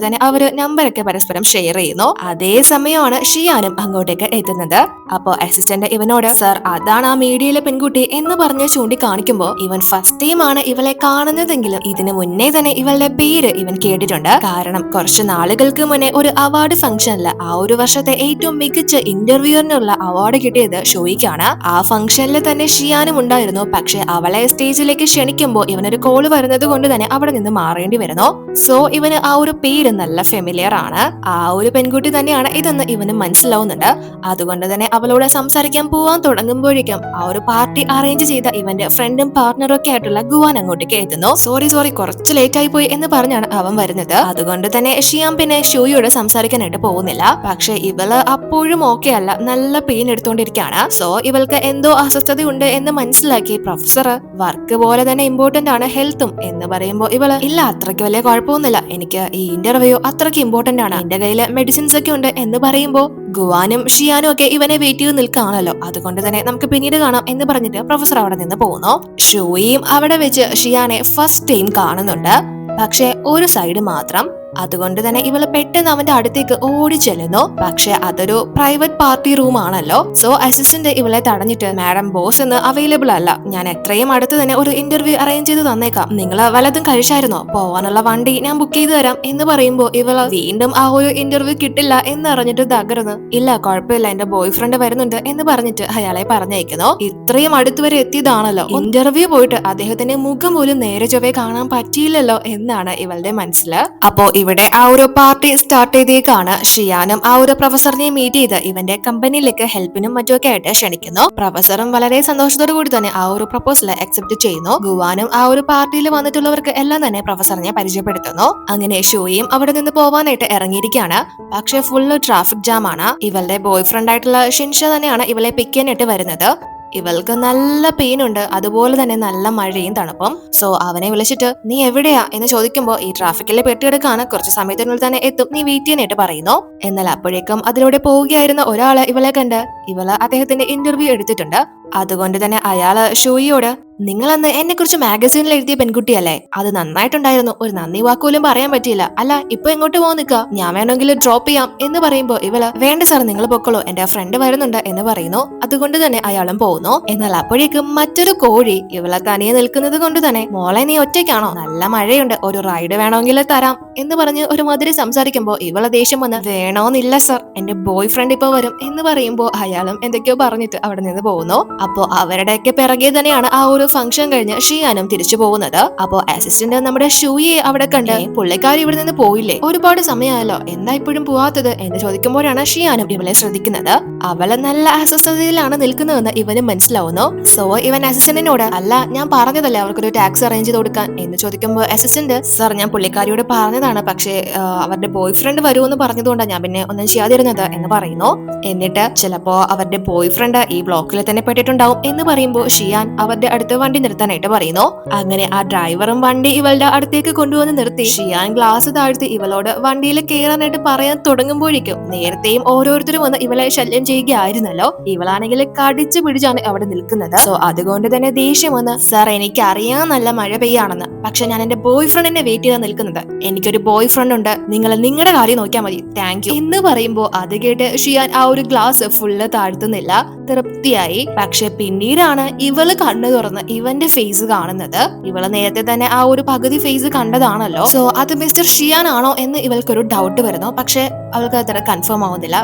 തന്നെ അവര് നമ്പറൊക്കെ പരസ്പരം ഷെയർ ചെയ്യുന്നു. അതേ സമയമാണ് ഷിയാനും അങ്ങോട്ടേക്ക് എത്തുന്നത്. അപ്പോ അസിസ്റ്റന്റ് ഇവനോട് സർ അതാണ് ആ മീഡിയയിലെ പെൺകുട്ടി എന്ന് പറഞ്ഞ് ചൂണ്ടിക്കാണിക്കുമ്പോ ഇവൻ ഫസ്റ്റ് ടൈം ആണ് ഇവളെ കാണുന്നതെങ്കിലും ഇതിനു മുന്നേ തന്നെ ഇവളുടെ പേര് ഇവൻ കേട്ടിട്ടുണ്ട്. കാരണം കുറച്ച് നാളുകൾക്ക് മുന്നേ ഒരു അവാർഡ് ഫംഗ്ഷനിൽ ആ ഒരു വർഷത്തെ ഏറ്റവും മികച്ച ഇന്റർവ്യൂവിനുള്ള അവാർഡ് കിട്ടിയത് ഷോയ്ക്കാണ്. ആ ഫംഗ്ഷനിൽ തന്നെ ഷിയാനും ഉണ്ടായിരുന്നു. പക്ഷെ അവളെ സ്റ്റേജിലേക്ക് ക്ഷണിക്കുമ്പോൾ ഇവനൊരു കോള് വരുന്നത് കൊണ്ട് തന്നെ അവിടെ നിന്ന് മാറേണ്ടി വരുന്നു. സോ ഇവന് ആ ഒരു പേര് നല്ല ഫെമിലിയർ ആണ്. ആ ഒരു പെൺകുട്ടി തന്നെയാണ് ഇതെന്ന് ഇവന് മനസ്സിലാവുന്നുണ്ട്. അതുകൊണ്ട് തന്നെ അവളോട് സംസാരിക്കാൻ പോവാൻ തുടങ്ങുമ്പോഴേക്കും ആ ഒരു പാർട്ടി അറേഞ്ച് ചെയ്ത ഇവന്റെ ഫ്രണ്ടും പാർട്ണറും ഒക്കെ ആയിട്ടുള്ള ഗുവാൻ അങ്ങോട്ടേക്ക് എത്തുന്നു. സോറി കുറച്ച് ലേറ്റ് ആയി പോയി എന്ന് പറഞ്ഞാണ് അവൻ വരുന്നത്. അതുകൊണ്ട് തന്നെ ഷിയാൻ പിന്നെ ഷോയോട് സംസാരിക്കാനായിട്ട് പോകുന്നില്ല. പക്ഷെ ഇവള് അപ്പോഴും ഓക്കെ അല്ല, നല്ല പെയിൻ എടുത്തോണ്ടിരിക്കുകയാണ്. സോ ഇവൾക്ക് എന്തോ അസ്വസ്ഥതയുണ്ട് എന്ന് മനസ്സിലാക്കി പ്രൊഫസർ വർക്ക് പോലെ തന്നെ ഇമ്പോർട്ടന്റ് ആണ് ഹെൽത്തും എന്ന് പറയുമ്പോൾ ഇവള് ഇല്ല അത്രയ്ക്ക് വലിയ കുഴപ്പമൊന്നുമില്ല, എനിക്ക് ഈ ഇന്റർവ്യൂ അത്രയ്ക്ക് ഇമ്പോർട്ടന്റ് ആണ്, എന്റെ കയ്യില് മെഡിസിൻസ് ഒക്കെ ഉണ്ട് എന്ന് പറയുമ്പോ ഗുവാനും ഷിയാനും ഒക്കെ ഇവനെ വെയിറ്റ് ചെയ്ത് നിൽക്കുകയാണല്ലോ. അതുകൊണ്ട് തന്നെ നമുക്ക് പിന്നീട് കാണാം എന്ന് പറഞ്ഞിട്ട് പ്രൊഫസർ അവിടെ നിന്ന് പോകുന്നു. ഷോയും അവിടെ വെച്ച് ഷിയാനെ ഫസ്റ്റ് ടൈം കാണുന്നുണ്ട്. പക്ഷെ ഒരു സൈഡ് മാത്രം. അതുകൊണ്ട് തന്നെ ഇവള് പെട്ടെന്ന് അവന്റെ അടുത്തേക്ക് ഓടി ചെല്ലുന്നു. പക്ഷെ അതൊരു പ്രൈവറ്റ് പാർട്ടി റൂം ആണല്ലോ. സോ അസിസ്റ്റന്റ് ഇവളെ തടഞ്ഞിട്ട് മാഡം ബോസ് ഇന്ന് അവൈലബിൾ അല്ല, ഞാൻ എത്രയും അടുത്ത് തന്നെ ഒരു ഇന്റർവ്യൂ അറേഞ്ച് ചെയ്ത് തന്നേക്കാം, നിങ്ങൾ വല്ലതും കഴിച്ചായിരുന്നോ, പോവാനുള്ള വണ്ടി ഞാൻ ബുക്ക് ചെയ്ത് തരാം എന്ന് പറയുമ്പോ ഇവള് വീണ്ടും ആ ഒരു ഇന്റർവ്യൂ കിട്ടില്ല എന്ന് അറിഞ്ഞിട്ട് തകർന്ന് ഇല്ല കുഴപ്പമില്ല എന്റെ ബോയ് ഫ്രണ്ട് വരുന്നുണ്ട് എന്ന് പറഞ്ഞിട്ട് അയാളെ പറഞ്ഞയക്കുന്നു. ഇത്രയും അടുത്ത് വരെ എത്തിയതാണല്ലോ, ഇന്റർവ്യൂ പോയിട്ട് അദ്ദേഹത്തിന്റെ മുഖം പോലും നേരെ ചൊവ്വേ കാണാൻ പറ്റിയില്ലല്ലോ എന്നാണ് ഇവളുടെ മനസ്സില്. അപ്പോ ഇവിടെ ആ ഒരു പാർട്ടി സ്റ്റാർട്ട് ചെയ്തേക്കാണ്. ഷിയാനും ആ ഒരു പ്രൊഫസറിനെ മീറ്റ് ചെയ്ത് ഇവന്റെ കമ്പനിയിലേക്ക് ഹെൽപ്പിനും മറ്റുമൊക്കെ ആയിട്ട് ക്ഷണിക്കുന്നു. പ്രൊഫസറും വളരെ സന്തോഷത്തോടു കൂടി തന്നെ ആ ഒരു പ്രപ്പോസൽ അക്സെപ്റ്റ് ചെയ്യുന്നു. ഗുവാനും ആ ഒരു പാർട്ടിയിൽ വന്നിട്ടുള്ളവർക്ക് എല്ലാം തന്നെ പ്രൊഫസറിനെ പരിചയപ്പെടുത്തുന്നു. അങ്ങനെ ഷോയും അവിടെ നിന്ന് പോവാനായിട്ട് ഇറങ്ങിയിരിക്കുകയാണ്. പക്ഷെ ഫുള്ള് ട്രാഫിക് ജാം ആണ്. ഇവളുടെ ബോയ് ഫ്രണ്ട് ആയിട്ടുള്ള ഷിൻഷ തന്നെയാണ് ഇവളെ പിക്ക് ചെയ്യാനായിട്ട് വരുന്നത്. ഇവൾക്ക് നല്ല പെയിൻ ഉണ്ട്, അതുപോലെ തന്നെ നല്ല മഴയും തണുപ്പും. സോ അവനെ വിളിച്ചിട്ട് നീ എവിടെയാ എന്ന് ചോദിക്കുമ്പോ ഈ ട്രാഫിക്കിലെ പെട്ടിയെടുക്കാണ്, കുറച്ച് സമയത്തിനുള്ളിൽ തന്നെ എത്തും, നീ വെയിറ്റ് ചെയ്യാനായിട്ട് പറയുന്നു. എന്നാൽ അപ്പോഴേക്കും അതിലൂടെ പോവുകയായിരുന്ന ഒരാള് ഇവളെ കണ്ട് ഇവള് അദ്ദേഹത്തിന്റെ ഇന്റർവ്യൂ എടുത്തിട്ടുണ്ട്. അതുകൊണ്ട് തന്നെ അയാള് ഷോയിയോട് നിങ്ങൾ അന്ന് എന്നെ കുറിച്ച് മാഗസീനിൽ എഴുതിയ പെൺകുട്ടിയല്ലേ, അത് നന്നായിട്ടുണ്ടായിരുന്നു, ഒരു നന്ദി വാക്കുപോലും പറയാൻ പറ്റിയില്ല, അല്ല ഇപ്പൊ എങ്ങോട്ട് പോകാൻ നിൽക്കുക, ഞാൻ വേണമെങ്കിൽ ഡ്രോപ്പ് ചെയ്യാം എന്ന് പറയുമ്പോ ഇവള് വേണ്ട സാർ നിങ്ങൾ പൊക്കോളൂ, എന്റെ ഫ്രണ്ട് വരുന്നുണ്ട് എന്ന് പറയുന്നു. അതുകൊണ്ട് തന്നെ അയാളും പോകുന്നു. എന്നാൽ അപ്പോഴേക്കും മറ്റൊരു കോഴി ഇവളെ തനിയെ നിൽക്കുന്നത് കൊണ്ട് തന്നെ മോളെ നീ ഒറ്റയ്ക്കാണോ, നല്ല മഴയുണ്ട്, ഒരു റൈഡ് വേണമെങ്കിൽ തരാം എന്ന് പറഞ്ഞ് ഒരു മധുര സംസാരിക്കുമ്പോ ഇവളെ ദേഷ്യം വന്ന് വേണോന്നില്ല സർ, എന്റെ ബോയ് ഫ്രണ്ട് ഇപ്പൊ വരും എന്ന് പറയുമ്പോ അയാളും എന്തൊക്കെയോ പറഞ്ഞിട്ട് അവിടെ നിന്ന് പോകുന്നു. അപ്പോ അവരുടെയൊക്കെ പിറകെ തന്നെയാണ് ആ ഒരു ഫംഗ്ഷൻ കഴിഞ്ഞ് ഷിയാനും തിരിച്ചു പോകുന്നത്. അപ്പോ അസിസ്റ്റന്റ് നമ്മുടെ ഷൂയെ അവിടെ കണ്ട് പുള്ളിക്കാരി ഇവിടെ നിന്ന് പോയില്ലേ, ഒരുപാട് സമയമായല്ലോ, എന്താ ഇപ്പോഴും പോവാത്തത് എന്ന് ചോദിക്കുമ്പോഴാണ് ഷിയാനും ഇവളെ ശ്രദ്ധിക്കുന്നത്. അവള് നല്ല അസ്വസ്ഥതയിലാണ് നിൽക്കുന്നതെന്ന് ഇവനും മനസ്സിലാവുന്നു. സോ ഇവൻ അസിസ്റ്റന്റിനോട് അല്ല ഞാൻ പറഞ്ഞതല്ലേ അവർക്കൊരു ടാക്സി അറേഞ്ച് ചെയ്ത് കൊടുക്കാൻ എന്ന് ചോദിക്കുമ്പോൾ അസിസ്റ്റന്റ് സർ ഞാൻ പുള്ളിക്കാരിയോട് പറഞ്ഞതാണ്, പക്ഷേ അവരുടെ ബോയ് ഫ്രണ്ട് വരുമെന്ന് പറഞ്ഞതുകൊണ്ടാണ് ഞാൻ പിന്നെ ഒന്നും ചെയ്യാതിരുന്നത് എന്ന് പറയുന്നു. എന്നിട്ട് ചിലപ്പോ അവരുടെ ബോയ് ഫ്രണ്ട് ഈ ബ്ലോക്കിൽ തന്നെ പെട്ടിട്ടുണ്ടാവും എന്ന് പറയുമ്പോൾ ഷിയാൻ അവരുടെ അടുത്ത് വണ്ടി നിർത്താനായിട്ട് പറയുന്നു. അങ്ങനെ ആ ഡ്രൈവറും വണ്ടി ഇവളുടെ അടുത്തേക്ക് കൊണ്ടുവന്ന് നിർത്തി ഷിയാൻ ഗ്ലാസ് താഴ്ത്തി ഇവളോട് വണ്ടിയിൽ കയറാനായിട്ട് പറയാൻ തുടങ്ങുമ്പോഴേക്കും നേരത്തെയും ഓരോരുത്തരും വന്ന് ഇവളെ ശല്യം ചെയ്യുകയായിരുന്നല്ലോ, ഇവളാണെങ്കിൽ കടിച്ചു പിടിച്ചാണ് അവിടെ നിൽക്കുന്നത്. സോ അതുകൊണ്ട് തന്നെ ദേഷ്യം വന്ന് സാർ എനിക്ക് അറിയാൻ നല്ല മഴ പെയ്യാണെന്ന്, പക്ഷെ ഞാൻ എന്റെ ബോയ് ഫ്രണ്ടിനെ വെയിറ്റ് ചെയ്താൽ നിൽക്കുന്നത്, എനിക്കൊരു ബോയ് ഫ്രണ്ട് ഉണ്ട്, നിങ്ങൾ നിങ്ങളുടെ കാര്യം നോക്കിയാൽ മതി, താങ്ക് യു എന്ന് പറയുമ്പോ അത് കേട്ട് ഷിയാൻ ആ ഒരു ഗ്ലാസ് ഫുള്ള് താഴ്ത്തുന്നില്ല, തൃപ്തിയായി. പക്ഷെ പിന്നീടാണ് ഇവള് കണ്ണു തുറന്ന് ഇവന്റെ ഫേസ് കാണുന്നത്. ഇവള് നേരത്തെ തന്നെ ആ ഒരു പകുതി ഫേസ് കണ്ടതാണല്ലോ. സോ അത് മിസ്റ്റർ ഷിയാൻ ആണോ എന്ന് ഇവൾക്കൊരു ഡൗട്ട് വരുന്നു. പക്ഷെ അവൾക്ക് അത്ര കൺഫേം ആവുന്നില്ല.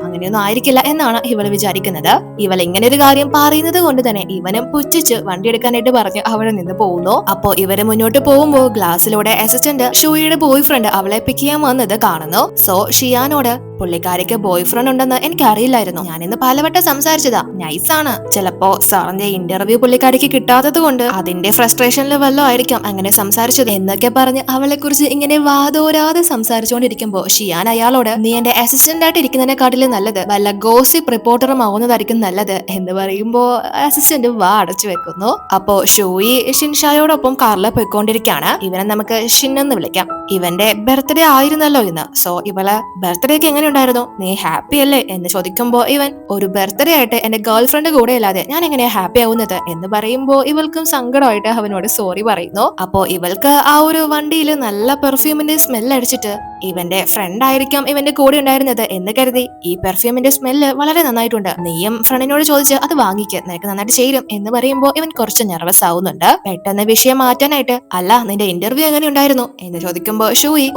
അങ്ങനെയൊന്നും ആയിരിക്കില്ല എന്നാണ് ഇവള് വിചാരിക്കുന്നത്. ഇവൾ ഇങ്ങനെ ഒരു കാര്യം പറയുന്നത് കൊണ്ട് തന്നെ ഇവനും പുച്ഛിച്ച് വണ്ടി എടുക്കാനായിട്ട് പറഞ്ഞ് അവിടെ നിന്ന് പോകുന്നു. അപ്പോ ഇവര് മുന്നോട്ട് പോകുമ്പോൾ ഗ്ലാസ്സിലൂടെ അസിസ്റ്റന്റ് ഷൂയുടെ ബോയ് ഫ്രണ്ട് അവളെ പിക്ക് ചെയ്യാൻ വന്നത് കാണുന്നു. സോ ഷിയാനോട് പുള്ളിക്കാരിക്ക് ബോയ് ഫ്രണ്ട് ഉണ്ടെന്ന് എനിക്ക് അറിയില്ലായിരുന്നു, ഞാൻ ഇന്ന് പലവട്ടം സംസാരിച്ചതാ, നൈസാണ്, ചിലപ്പോ സാറിന്റെ ഇന്റർവ്യൂ പുള്ളിക്കാരിക്ക് കിട്ടാത്തത് കൊണ്ട് അതിന്റെ ഫ്രസ്ട്രേഷനിൽ വല്ലതും ആയിരിക്കാം അങ്ങനെ സംസാരിച്ചത് എന്നൊക്കെ പറഞ്ഞ് അവളെ കുറിച്ച് ഇങ്ങനെ വാതോരാതെ സംസാരിച്ചുകൊണ്ടിരിക്കുമ്പോ ഷിയാൻ അയാളോട് നീ എന്റെ അസിസ്റ്റന്റ് ആയിട്ട് ഇരിക്കുന്നതിനെക്കാട്ടിലും നല്ലത് വല്ല ഗോസിപ്പ് റിപ്പോർട്ടറും ആവുന്നതായിരിക്കും നല്ലത് എന്ന് പറയുമ്പോ അസിസ്റ്റന്റ് വാ അടച്ചു വെക്കുന്നു. അപ്പോ ഷൂയി ഷിൻഷായോടൊപ്പം കാറിൽ പോയിക്കൊണ്ടിരിക്കുകയാണ്. ഇവനെ നമുക്ക് ഷിൻ എന്ന് വിളിക്കാം. ഇവന്റെ ബർത്ത്ഡേ ആയിരുന്നല്ലോ ഇന്ന്. സോ ഇവളെ ബർത്ത്ഡേക്ക് എങ്ങനെ ഉണ്ടായിരുന്നു, നീ ഹാപ്പി അല്ലേ എന്ന് ചോദിക്കുമ്പോ ഇവൻ ഒരു ബർത്ത്ഡേ ആയിട്ട് എന്റെ ഗേൾ ഫ്രണ്ട് കൂടെ അല്ലാതെ ഞാൻ എങ്ങനെയാ ഹാപ്പി ആവുന്നത് എന്ന് പറയുമ്പോ ഇവൾക്കും സങ്കടമായിട്ട് അവനോട് സോറി പറയുന്നു. അപ്പോ ഇവൾക്ക് ആ ഒരു വണ്ടിയിൽ നല്ല പെർഫ്യൂമിന്റെ സ്മെൽ അടിച്ചിട്ട് ഇവന്റെ ഫ്രണ്ട് ആയിരിക്കാം ഇവന്റെ കൂടെ ഉണ്ടായിരുന്നത് എന്ന് കരുതി ഈ പെർഫ്യൂമിന്റെ സ്മെല്ല് വളരെ നന്നായിട്ടുണ്ട്, നീയും ഫ്രണ്ടിനോട് ചോദിച്ച് അത് വാങ്ങിക്ക്, നിനക്ക് നന്നായിട്ട് ചേരും എന്ന് പറയുമ്പോ ഇവൻ കുറച്ച് നെർവസ് ആവുന്നുണ്ട്. പെട്ടെന്ന് വിഷയം മാറ്റാനായിട്ട് അല്ല നിന്റെ ഇന്റർവ്യൂ എങ്ങനെ ഉണ്ടായിരുന്നു എന്ന് ചോദിക്കുമ്പോ ഷൂയി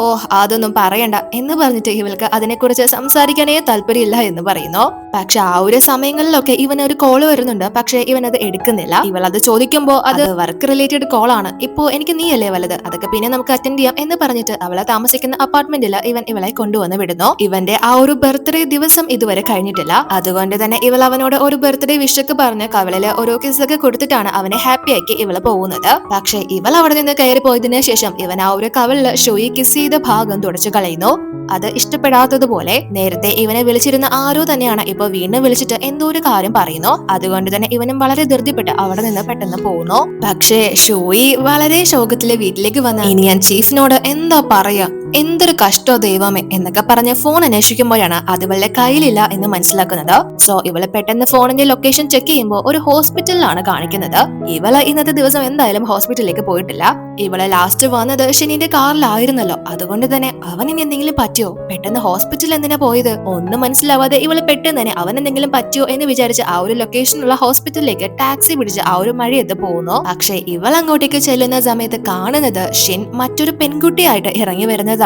അതൊന്നും പറയണ്ട എന്ന് പറഞ്ഞിട്ട് ഇവൾക്ക് അതിനെക്കുറിച്ച് സംസാരിക്കാനേ താല്പര്യമില്ല എന്ന് പറയുന്നു. പക്ഷെ ആ ഒരു സമയങ്ങളിലൊക്കെ ഇവന് ഒരു കോള് വരുന്നുണ്ട്, പക്ഷെ ഇവൻ അത് എടുക്കുന്നില്ല. ഇവൾ അത് ചോദിക്കുമ്പോ അത് വർക്ക് റിലേറ്റഡ് കോൾ ആണ്, ഇപ്പോ എനിക്ക് നീയല്ലേ വലുത്, അതൊക്കെ പിന്നെ നമുക്ക് അറ്റൻഡ് ചെയ്യാം എന്ന് പറഞ്ഞിട്ട് അവളെ താമസിക്കുന്ന അപ്പാർട്ട്മെന്റിൽ ഇവൻ ഇവളെ കൊണ്ടുവന്ന് വിടുന്നു. ഇവന്റെ ആ ഒരു ബർത്ത്ഡേ ദിവസം ഇതുവരെ കഴിഞ്ഞിട്ടില്ല, അതുകൊണ്ട് തന്നെ ഇവൾ അവനോട് ഒരു ബർത്ത്ഡേ വിഷൊക്കെ പറഞ്ഞ് കവളില് ഓരോ കിസ്സൊക്കെ കൊടുത്തിട്ടാണ് അവനെ ഹാപ്പി ആക്കി ഇവള് പോകുന്നത്. പക്ഷെ ഇവൾ അവിടെ നിന്ന് കയറി പോയതിനു ശേഷം ഇവൻ ആ ഒരു കവളില് ഷോയി കിസ് ചെയ്ത ഭാഗം തുടച്ചു കളയുന്നു. അത് ഇഷ്ടപ്പെടാത്തതുപോലെ നേരത്തെ ഇവനെ വിളിച്ചിരുന്ന ആരോ തന്നെയാണ് ഇപ്പൊ വീണ്ടും വിളിച്ചിട്ട് എന്തോ ഒരു കാര്യം പറയുന്നു. അതുകൊണ്ട് തന്നെ ഇവനും വളരെ ധൃതിപ്പെട്ട് അവിടെ നിന്ന് പെട്ടെന്ന് പോകുന്നു. പക്ഷേ ഷോയി വളരെ ശോകത്തില് വീട്ടിലേക്ക് വന്ന് ഇനി ഞാൻ ചീഫിനോട് എന്താ പറയാ, എന്തൊരു കഷ്ടോ ദൈവമേ എന്നൊക്കെ പറഞ്ഞ് ഫോൺ അന്വേഷിക്കുമ്പോഴാണ് അത് ഇവളുടെ കയ്യിലില്ല എന്ന് മനസ്സിലാക്കുന്നത്. സോ ഇവള് പെട്ടെന്ന് ഫോണിന്റെ ലൊക്കേഷൻ ചെക്ക് ചെയ്യുമ്പോൾ ഒരു ഹോസ്പിറ്റലിലാണ് കാണിക്കുന്നത്. ഇവള് ഇന്നത്തെ ദിവസം എന്തായാലും ഹോസ്പിറ്റലിലേക്ക് പോയിട്ടില്ല. ഇവളെ ലാസ്റ്റ് വന്നത് ഷിനിന്റെ കാറിലായിരുന്നല്ലോ, അതുകൊണ്ട് തന്നെ അവൻ ഇനി എന്തെങ്കിലും പറ്റിയോ, പെട്ടെന്ന് ഹോസ്പിറ്റലിൽ എന്തിനാ പോയത് ഒന്നും മനസ്സിലാവാതെ ഇവള് പെട്ടെന്ന് തന്നെ അവൻ എന്തെങ്കിലും പറ്റിയോ എന്ന് വിചാരിച്ച് ആ ഒരു ലൊക്കേഷനുള്ള ഹോസ്പിറ്റലിലേക്ക് ടാക്സി പിടിച്ച് ആ ഒരു മഴയത്ത് പോകുന്നു. പക്ഷെ ഇവൾ അങ്ങോട്ടേക്ക് ചെല്ലുന്ന സമയത്ത് കാണുന്നത് ഷിൻ മറ്റൊരു പെൺകുട്ടിയായിട്ട് ഇറങ്ങി വരുന്നതാണ്.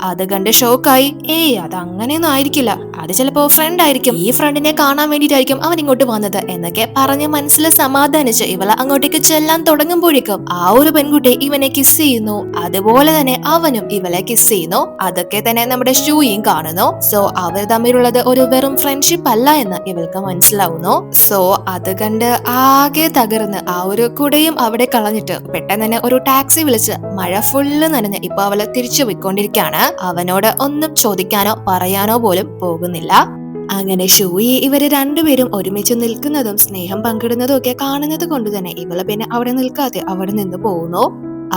അത് കണ്ട് ഷോക്കായി അത് അങ്ങനെയൊന്നും ആയിരിക്കില്ല, അത് ചിലപ്പോ ഫ്രണ്ട് ആയിരിക്കും, ഈ ഫ്രണ്ടിനെ കാണാൻ വേണ്ടിയിട്ടായിരിക്കും അവൻ ഇങ്ങോട്ട് വന്നത് എന്നൊക്കെ പറഞ്ഞ് മനസ്സിൽ സമാധാനിച്ച് ഇവളെ അങ്ങോട്ടേക്ക് ചെല്ലാൻ തുടങ്ങുമ്പോഴേക്കും ആ ഒരു പെൺകുട്ടി ഇവനെ കിസ് ചെയ്യുന്നു. അതുപോലെ തന്നെ അവനും ഇവളെ കിസ് ചെയ്യുന്നു. അതൊക്കെ തന്നെ നമ്മുടെ ഷൂയും കാണുന്നു. സോ അവർ തമ്മിലുള്ളത് ഒരു വെറും ഫ്രണ്ട്ഷിപ്പ് അല്ല എന്ന് ഇവൾക്ക് മനസ്സിലാവുന്നു. സോ അത് കണ്ട് ആകെ തകർന്ന് ആ ഒരു കുടയും അവിടെ കളഞ്ഞിട്ട് പെട്ടെന്ന് തന്നെ ഒരു ടാക്സി വിളിച്ച് മഴ ഫുള്ള് നനഞ്ഞ് ഇപ്പൊ അവള് തിരിച്ചു പോയിക്കൊണ്ടിരിക്കുകയാണ്. അവനോട് ഒന്നും ചോദിക്കാനോ പറയാനോ പോലും പോകുന്നില്ല. അങ്ങനെ ഷൂയി ഇവര് രണ്ടുപേരും ഒരുമിച്ച് നിൽക്കുന്നതും സ്നേഹം പങ്കിടുന്നതും ഒക്കെ കാണുന്നത് കൊണ്ട് തന്നെ ഇവള് പിന്നെ അവിടെ നിൽക്കാതെ അവിടെ നിന്ന് പോകുന്നു.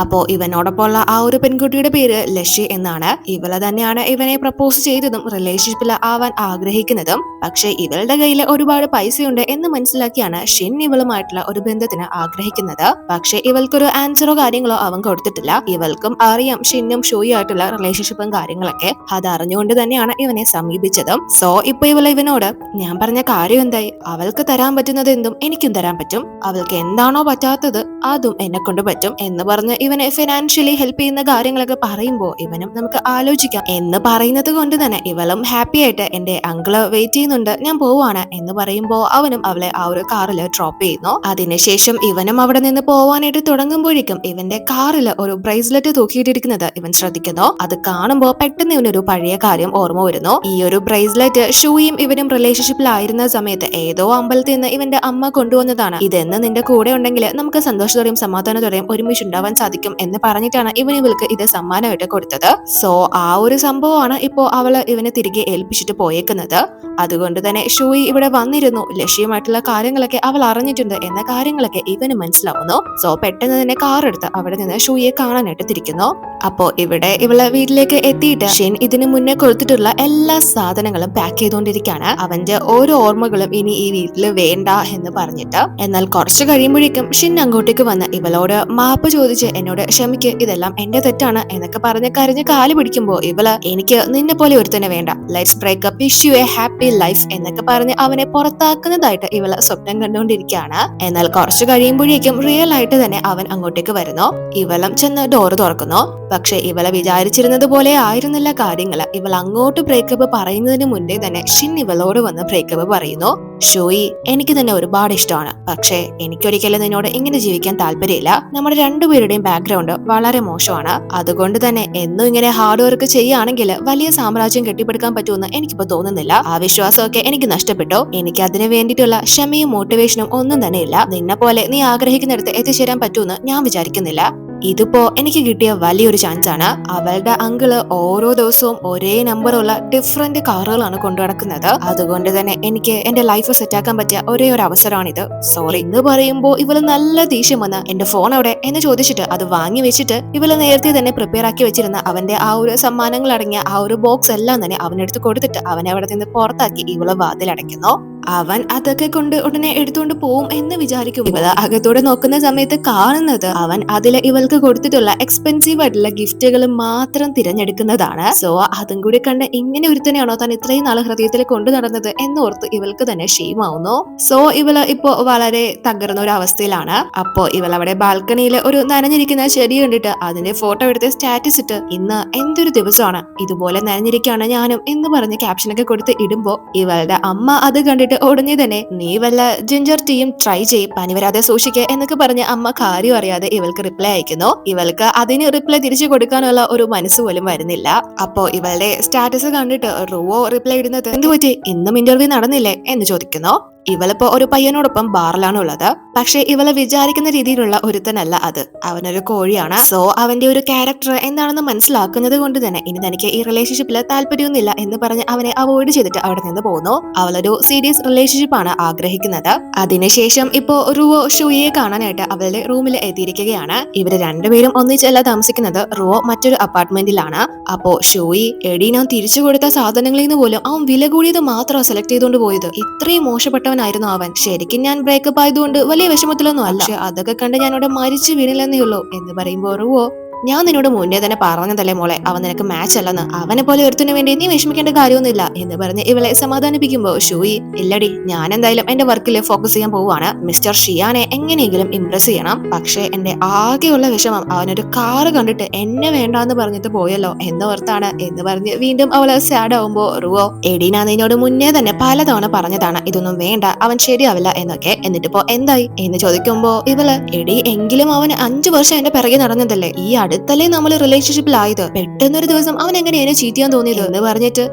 അപ്പോ ഇവനോടൊപ്പമുള്ള ആ ഒരു പെൺകുട്ടിയുടെ പേര് ലഷി എന്നാണ്. ഇവളെ തന്നെയാണ് ഇവനെ പ്രപ്പോസ് ചെയ്തതും റിലേഷൻഷിപ്പിൽ ആവാൻ ആഗ്രഹിക്കുന്നതും. പക്ഷെ ഇവളുടെ കയ്യിൽ ഒരുപാട് പൈസയുണ്ട് എന്ന് മനസ്സിലാക്കിയാണ് ഷിൻ ഇവളുമായിട്ടുള്ള ഒരു ബന്ധത്തിന് ആഗ്രഹിക്കുന്നത്. പക്ഷെ ഇവൾക്കൊരു ആൻസറോ കാര്യങ്ങളോ അവൻ കൊടുത്തിട്ടില്ല. ഇവൾക്കും അറിയാം ഷിന്നും ഷോയി ആയിട്ടുള്ള റിലേഷൻഷിപ്പും കാര്യങ്ങളൊക്കെ. അത് അറിഞ്ഞുകൊണ്ട് തന്നെയാണ് ഇവനെ സമീപിച്ചതും. സോ ഇപ്പൊ ഇവനോട് ഞാൻ പറഞ്ഞ കാര്യം എന്തായി, അവൾക്ക് തരാൻ പറ്റുന്നത് എന്തും എനിക്കും തരാൻ പറ്റും, അവൾക്ക് എന്താണോ പറ്റാത്തത് അതും എന്നെ കൊണ്ട് പറ്റും എന്ന് പറഞ്ഞ് ഇവനെ ഫിനാൻഷ്യലി ഹെൽപ്പ് ചെയ്യുന്ന കാര്യങ്ങളൊക്കെ പറയുമ്പോൾ ഇവനും നമുക്ക് ആലോചിക്കാം എന്ന് പറയുന്നത് കൊണ്ട് തന്നെ ഇവളും ഹാപ്പി ആയിട്ട് എന്റെ അങ്കിള് വെയിറ്റ് ചെയ്യുന്നുണ്ട്, ഞാൻ പോവാണ് എന്ന് പറയുമ്പോൾ അവനും അവളെ ആ ഒരു കാറിൽ ഡ്രോപ്പ് ചെയ്യുന്നു. അതിനുശേഷം ഇവനും അവിടെ നിന്ന് പോവാനായിട്ട് തുടങ്ങുമ്പോഴേക്കും ഇവന്റെ കാറിൽ ഒരു ബ്രേസ്ലെറ്റ് തൂക്കിയിട്ടിരിക്കുന്നത് ഇവൻ ശ്രദ്ധിക്കുന്നു. അത് കാണുമ്പോൾ പെട്ടെന്ന് ഇവനൊരു പഴയ കാര്യം ഓർമ്മ വരുന്നു. ഈ ഒരു ബ്രേസ്ലെറ്റ് ഷൂയും ഇവനും റിലേഷൻഷിപ്പിലായിരുന്ന സമയത്ത് ഏതോ അമ്പലത്തിൽ നിന്ന് ഇവന്റെ അമ്മ കൊണ്ടുവന്നതാണ്. ഇതെന്ന് നിന്റെ കൂടെ ഉണ്ടെങ്കിൽ നമുക്ക് സന്തോഷത്തോടെയും സമാധാനത്തോടെയും ഒരുമിച്ചുണ്ടാവാൻ സാധിക്കും എന്ന് പറഞ്ഞിട്ടാണ് ഇവൾക്ക് ഇത് സമ്മാനമായിട്ട് കൊടുത്തത്. സോ ആ ഒരു സംഭവമാണ് ഇപ്പോ അവള് ഇവനെ തിരികെ ഏൽപ്പിച്ചിട്ട് പോയേക്കുന്നത്. അതുകൊണ്ട് തന്നെ ഷൂയി ഇവിടെ വന്നിരുന്നു, ലക്ഷ്യമായിട്ടുള്ള കാര്യങ്ങളൊക്കെ അവൾ അറിഞ്ഞിട്ടുണ്ട് എന്ന കാര്യങ്ങളൊക്കെ ഇവന് മനസ്സിലാവുന്നു. സോ പെട്ടെന്ന് തന്നെ കാർ എടുത്ത് അവിടെ നിന്ന് ഷൂയെ കാണാനായിട്ട് തിരിക്കുന്നു. അപ്പോ ഇവിടെ ഇവള് വീട്ടിലേക്ക് എത്തിയിട്ട് ഷിൻ ഇതിനു മുന്നേ കൊടുത്തിട്ടുള്ള എല്ലാ സാധനങ്ങളും പാക്ക് ചെയ്തുകൊണ്ടിരിക്കുകയാണ്. അവന്റെ ഓരോ ഓർമ്മകളും ഇനി ഈ വീട്ടില് വേണ്ട എന്ന് പറഞ്ഞിട്ട്. എന്നാൽ കുറച്ച് കഴിയുമ്പോഴേക്കും ഷിൻ അങ്ങോട്ടേക്ക് വന്ന് ഇവളോട് മാപ്പ് ചോദിച്ച് എന്നോട് ക്ഷമിക്ക്, ഇതെല്ലാം എന്റെ തെറ്റാണ് എന്നൊക്കെ പറഞ്ഞ് കരഞ്ഞ് കാല് പിടിക്കുമ്പോ ഇവള് എനിക്ക് നിന്നെ പോലെ ഒരുത്തന്നെ വേണ്ട, let's break wish you a happy life എന്നൊക്കെ പറഞ്ഞ് അവനെ പുറത്താക്കുന്നതായിട്ട് ഇവള് സ്വപ്നം കണ്ടുകൊണ്ടിരിക്കുകയാണ്. എന്നാൽ കുറച്ച് കഴിയുമ്പോഴേക്കും റിയൽ ആയിട്ട് തന്നെ അവൻ അങ്ങോട്ടേക്ക് വരുന്നു. ഇവളും ചെന്ന് ഡോറ് തുറക്കുന്നു. പക്ഷെ ഇവളെ വിചാരിച്ചിരുന്നത് പോലെ ആയിരുന്നില്ല കാര്യങ്ങള്. ഇവൾ അങ്ങോട്ട് ബ്രേക്കപ്പ് പറയുന്നതിന് മുന്നേ തന്നെ ഷിൻ ഇവളോട് വന്ന് ബ്രേക്കപ്പ് പറയുന്നു. ഷോയി, എനിക്ക് തന്നെ ഒരുപാട് ഇഷ്ടമാണ്, പക്ഷെ എനിക്കൊരിക്കലും നിന്നോട് ഇങ്ങനെ ജീവിക്കാൻ താല്പര്യമില്ല. നമ്മുടെ രണ്ടുപേരുടെയും ബാക്ക്ഗ്രൗണ്ട് വളരെ മോശമാണ്. അതുകൊണ്ട് തന്നെ എന്നും ഇങ്ങനെ ഹാർഡ് വർക്ക് ചെയ്യുകയാണെങ്കിൽ വലിയ സാമ്രാജ്യം കെട്ടിപ്പടുക്കാൻ പറ്റുമെന്ന് എനിക്കിപ്പോ തോന്നുന്നില്ല. ആ വിശ്വാസമൊക്കെ എനിക്ക് നഷ്ടപ്പെട്ടു. എനിക്ക് അതിനു വേണ്ടിയിട്ടുള്ള ക്ഷമയും മോട്ടിവേഷനും ഒന്നും തന്നെ ഇല്ല. നിന്നെ പോലെ നീ ആഗ്രഹിക്കുന്നിടത്ത് എത്തിച്ചേരാൻ പറ്റുമെന്ന് ഞാൻ വിചാരിക്കുന്നില്ല. ഇതിപ്പോ എനിക്ക് കിട്ടിയ വലിയൊരു ചാൻസ് ആണ്. അവളുടെ അങ്കിള് ഓരോ ദിവസവും ഒരേ നമ്പറുള്ള ഡിഫറെന്റ് കാറുകളാണ് കൊണ്ടു നടക്കുന്നത്. അതുകൊണ്ട് തന്നെ എനിക്ക് എന്റെ ലൈഫ് സെറ്റാക്കാൻ പറ്റിയ ഒരേ ഒരു അവസരമാണിത്. സോറി എന്ന് പറയുമ്പോ ഇവള് നല്ല ദേഷ്യം വന്ന് എന്റെ ഫോൺ അവിടെ എന്ന് ചോദിച്ചിട്ട് അത് വാങ്ങി വെച്ചിട്ട് ഇവള് നേരത്തെ തന്നെ പ്രിപ്പയർ ആക്കി വെച്ചിരുന്ന അവന്റെ ആ ഒരു സമ്മാനങ്ങൾ അടങ്ങിയ ആ ഒരു ബോക്സ് എല്ലാം തന്നെ അവനെടുത്ത് കൊടുത്തിട്ട് അവനെ അവിടെ നിന്ന് പുറത്താക്കി ഇവള് വാതിലടയ്ക്കുന്നു. അവൻ അതൊക്കെ കൊണ്ട് ഉടനെ എടുത്തുകൊണ്ട് പോവും എന്ന് വിചാരിക്കും. ഇവള് അകത്തോടെ നോക്കുന്ന സമയത്ത് കാണുന്നത് അവൻ അതിൽ ഇവൾക്ക് കൊടുത്തിട്ടുള്ള എക്സ്പെൻസീവ് ആയിട്ടുള്ള ഗിഫ്റ്റുകൾ മാത്രം തിരഞ്ഞെടുക്കുന്നതാണ്. സോ അതും കൂടി കണ്ട് ഇങ്ങനെ ഒരുത്തനെയാണോ താൻ ഇത്രയും നാള് ഹൃദയത്തിൽ കൊണ്ടു നടന്നത് എന്നോർത്ത് ഇവൾക്ക് തന്നെ ഷെയിമാവുന്നു. സോ ഇവള് ഇപ്പോ വളരെ തകർന്ന ഒരു അവസ്ഥയിലാണ്. അപ്പോ ഇവൾ അവിടെ ബാൽക്കണിയിൽ ഒരു നനഞ്ഞിരിക്കുന്ന ചെടി കണ്ടിട്ട് അതിന്റെ ഫോട്ടോ എടുത്ത് സ്റ്റാറ്റസ് ഇട്ട് ഇന്ന് എന്തൊരു ദിവസമാണ്, ഇതുപോലെ നനഞ്ഞിരിക്കുകയാണ് ഞാനും എന്ന് പറഞ്ഞ് ക്യാപ്ഷനൊക്കെ കൊടുത്ത് ഇടുമ്പോ ഇവളുടെ അമ്മ അത് കണ്ടിട്ട് ഉടനെ തന്നെ നീ വല്ല ജിഞ്ചർ ടീയും ട്രൈ ചെയ്യും, പനി വരാതെ സൂക്ഷിക്കുക എന്നൊക്കെ പറഞ്ഞ് അമ്മ കാര്യം അറിയാതെ ഇവൾക്ക് റിപ്ലൈ അയക്കുന്നു. ഇവൾക്ക് അതിന് റിപ്ലൈ തിരിച്ചു കൊടുക്കാനുള്ള ഒരു മനസ്സ് പോലും വരുന്നില്ല. അപ്പോ ഇവളുടെ സ്റ്റാറ്റസ് കണ്ടിട്ട് റുവോ റിപ്ലൈ ഇടുന്നത് എന്തുപറ്റി, ഇന്നും ഇന്റർവ്യൂ നടന്നില്ലേ എന്ന് ചോദിക്കുന്നു. ഇവളിപ്പോ ഒരു പയ്യനോടൊപ്പം ബാറിലാണ് ഉള്ളത്. പക്ഷെ ഇവളെ വിചാരിക്കുന്ന രീതിയിലുള്ള ഒരുത്തനല്ല അത്, അവനൊരു കോഴിയാണ്. സോ അവന്റെ ഒരു ക്യാരക്ടർ എന്താണെന്ന് മനസ്സിലാക്കുന്നത് കൊണ്ട് തന്നെ ഇനി തനിക്ക് ഈ റിലേഷൻഷിപ്പിൽ താല്പര്യമൊന്നുമില്ല എന്ന് പറഞ്ഞ് അവനെ അവോയ്ഡ് ചെയ്തിട്ട് അവിടെ നിന്ന് പോകുന്നു. അവളൊരു സീരിയസ് റിലേഷൻഷിപ്പ് ആണ് ആഗ്രഹിക്കുന്നത്. അതിനുശേഷം ഇപ്പോ റുവോ ഷൂയെ കാണാനായിട്ട് അവളുടെ റൂമിൽ എത്തിയിരിക്കുകയാണ്. ഇവര് രണ്ടുപേരും ഒന്നിച്ചല്ല താമസിക്കുന്നത്, റുവോ മറ്റൊരു അപ്പാർട്ട്മെന്റിലാണ്. അപ്പോ ഷൂയി, എടി ഞാൻ തിരിച്ചു കൊടുത്ത സാധനങ്ങളിൽ നിന്ന് പോലും അവൻ വില കൂടിയത് മാത്രം സെലക്ട് ചെയ്തുകൊണ്ട് പോയത്, ഇത്രയും മോശപ്പെട്ട ായിരുന്നു അവൻ. ശരിക്കും ഞാൻ ബ്രേക്കപ്പ് ആയതുകൊണ്ട് വലിയ വിഷമത്തിലൊന്നും അല്ല, പക്ഷെ അതൊക്കെ കണ്ട് ഞാനിവിടെ മരിച്ചു വീണില്ലെന്നേ ഉള്ളൂ എന്ന് പറയുമ്പോ റുവോ, ഞാൻ നിന്നോട് മുന്നേ തന്നെ പറഞ്ഞതല്ലേ മോളെ, അവൻ നിനക്ക് മാച്ച് അല്ലെന്ന്, അവനെ പോലെ ഒരുത്തിനു വേണ്ടി നീ വിഷമിക്കേണ്ട കാര്യമൊന്നുമില്ല എന്ന് പറഞ്ഞ് ഇവളെ സമാധാനിപ്പിക്കുമ്പോ ഷൂയി, ഇല്ലടി ഞാൻ എന്തായാലും എന്റെ വർക്കിൽ ഫോക്കസ് ചെയ്യാൻ പോവാണ്, മിസ്റ്റർ ഷിയാനെ എങ്ങനെയെങ്കിലും ഇംപ്രസ് ചെയ്യണം. പക്ഷെ എന്റെ ആകെയുള്ള വിഷമം അവനൊരു കാറ് കണ്ടിട്ട് എന്നെ വേണ്ടാന്ന് പറഞ്ഞിട്ട് പോയല്ലോ എന്നോർത്താണ് എന്ന് പറഞ്ഞ് വീണ്ടും അവള് സാഡ് ആവുമ്പോ റുവോ, എടി ഞാൻ നിന്നോട് മുന്നേ തന്നെ പലതവണ പറഞ്ഞതാണ് ഇതൊന്നും വേണ്ട, അവൻ ശരിയാവില്ല എന്നൊക്കെ, എന്നിട്ടിപ്പോ എന്തായി എന്ന് ചോദിക്കുമ്പോ ഇവള്, എടി എങ്കിലും അവൻ 5 വർഷം എന്റെ പിറകെ നടന്നതല്ലേ, ഈ അടുത്തല്ലേ നമ്മൾ റിലേഷൻഷിപ്പിലായത്, പെട്ടെന്നൊരു ദിവസം അവൻ എങ്ങനെ എന്നെ ചീറ്റ് ചെയ്യാൻ തോന്നിയത് എന്ന് പറഞ്ഞിട്ട്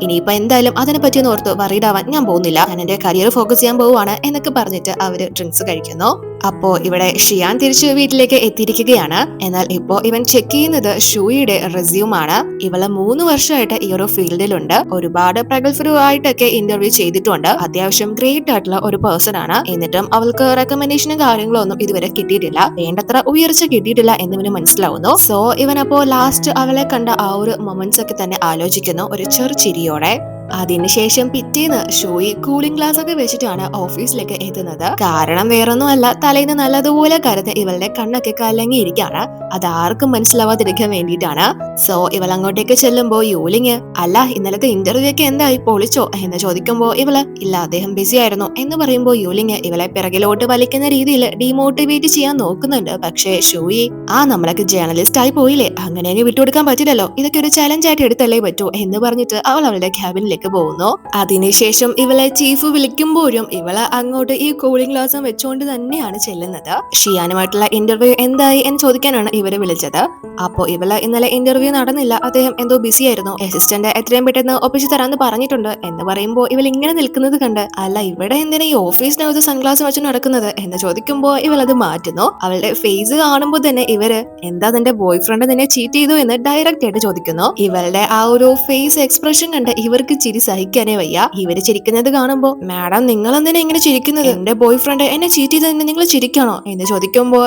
ഇനിയിപ്പോ എന്തായാലും അതിനെ പറ്റിയൊന്ന് ഓർത്ത് വറീഡ് ആവാൻ ഞാൻ പോകുന്നില്ല, ഞാൻ എന്റെ കരിയർ ഫോക്കസ് ചെയ്യാൻ പോവാണ് എന്നൊക്കെ പറഞ്ഞിട്ട് അവര് ഡ്രിങ്ക്സ് കഴിക്കുന്നു. അപ്പോ ഇവിടെ ഷിയാൻ തിരിച്ച് വീട്ടിലേക്ക് എത്തിയിരിക്കുകയാണ്. എന്നാൽ ഇപ്പോ ഇവൻ ചെക്ക് ചെയ്യുന്നത് ഷൂയുടെ റെസ്യൂം ആണ്. ഇവള് 3 വർഷമായിട്ട് ഈ ഒരു ഫീൽഡിലുണ്ട്, ഒരുപാട് പ്രഗത്ഭരുമായിട്ടൊക്കെ ഇന്റർവ്യൂ ചെയ്തിട്ടുണ്ട്, അത്യാവശ്യം ഗ്രേറ്റ് ആയിട്ടുള്ള ഒരു പേഴ്സൺ ആണ്. എന്നിട്ടും അവൾക്ക് റെക്കമെൻഡേഷനും കാര്യങ്ങളും ഒന്നും ഇതുവരെ കിട്ടിയിട്ടില്ല, വേണ്ടത്ര ഉയർച്ച കിട്ടിയിട്ടില്ല എന്നിവന് മനസ്സിലാവുന്നു. സോ ഇവൻ അപ്പോ ലാസ്റ്റ് അവളെ കണ്ട ആ ഒരു മൊമെന്റ്സ് ഒക്കെ തന്നെ ആലോചിക്കുന്നു ഒരു ചെറു ചിരിയോടെ. അതിനുശേഷം പിറ്റേന്ന് ഷോയി കൂളിംഗ് ഗ്ലാസ് ഒക്കെ വെച്ചിട്ടാണ് ഓഫീസിലേക്ക് എത്തുന്നത്. കാരണം വേറൊന്നുമല്ല, തലേന്ന് നല്ലതുപോലെ കരുത് ഇവളുടെ കണ്ണൊക്കെ കലങ്ങിയിരിക്കാണ്. അതാർക്കും മനസ്സിലാവാതിരിക്കാൻ വേണ്ടിയിട്ടാണ്. സോ ഇവൾ അങ്ങോട്ടേക്ക് ചെല്ലുമ്പോ യൂലിങ്, അല്ല ഇന്നലത്തെ ഇന്റർവ്യൂ ഒക്കെ എന്തായി, പൊളിച്ചോ എന്ന് ചോദിക്കുമ്പോ ഇവള്, ഇല്ല അദ്ദേഹം ബിസി ആയിരുന്നു എന്ന് പറയുമ്പോ യൂലിങ് ഇവളെ പിറകിലോട്ട് വലിക്കുന്ന രീതിയിൽ ഡീമോട്ടിവേറ്റ് ചെയ്യാൻ നോക്കുന്നുണ്ട്. പക്ഷേ ഷോയി, നമ്മളൊക്കെ ജേർണലിസ്റ്റ് ആയി പോയില്ലേ, അങ്ങനെ അങ്ങ് വിട്ടുകൊടുക്കാൻ പറ്റില്ലല്ലോ, ഇതൊക്കെ ഒരു ചലഞ്ച് ആയിട്ട് എടുത്തല്ലേ പറ്റൂ എന്ന് പറഞ്ഞിട്ട് അവൾ അവളുടെ ക്യാബിനിലേക്ക് പോകുന്നു. അതിനുശേഷം ഇവളെ ചീഫ് വിളിക്കുമ്പോഴും ഇവള് അങ്ങോട്ട് ഈ കൂളിംഗ് ഗ്ലാസും വെച്ചുകൊണ്ട് തന്നെയാണ് ചെല്ലുന്നത്. ഷിയാനുമായിട്ടുള്ള ഇന്റർവ്യൂ എന്തായി എന്ന് ചോദിക്കാനാണ് ഇവരെ വിളിച്ചത്. അപ്പോ ഇവള്, ഇന്നലെ ഇന്റർവ്യൂ നടന്നില്ല, അദ്ദേഹം എന്തോ ബിസി ആയിരുന്നു, അസിസ്റ്റന്റ് എത്രയും പെട്ടെന്ന് ഒപ്പിച്ചു തരാന്ന് പറഞ്ഞിട്ടുണ്ട് എന്ന് പറയുമ്പോ ഇവൾ ഇങ്ങനെ നിൽക്കുന്നത് കണ്ട്, അല്ല ഇവിടെ എന്തിനാ ഈ ഓഫീസിനകത്ത് സൺഗ്ലാസ് വെച്ച് നടക്കുന്നത് എന്ന് ചോദിക്കുമ്പോ ഇവൾ അത് മാറ്റുന്നു. അവളുടെ ഫേസ് കാണുമ്പോൾ തന്നെ ഇവര്, എന്താ നിന്റെ ബോയ് ഫ്രണ്ട് നിന്നെ ചീറ്റ് ചെയ്തു എന്ന് ഡയറക്റ്റ് ആയിട്ട് ചോദിക്കുന്നു. ഇവളുടെ ആ ഒരു ഫേസ് എക്സ്പ്രഷൻ കണ്ട് ഇവർക്ക് ചിരി സഹിക്കാനേ വയ്യ. ഇവര് ചിരിക്കുന്നത് കാണുമ്പോ, മാഡം നിങ്ങൾ എന്തിനാ ഇങ്ങനെ ചിരിക്കുന്നത്, എന്റെ ബോയ് ഫ്രണ്ട് എന്നെ ചീറ്റ് ചെയ്തതിന് നിങ്ങൾ ചിരിക്കണോ എന്ന് ചോദിക്കുമ്പോ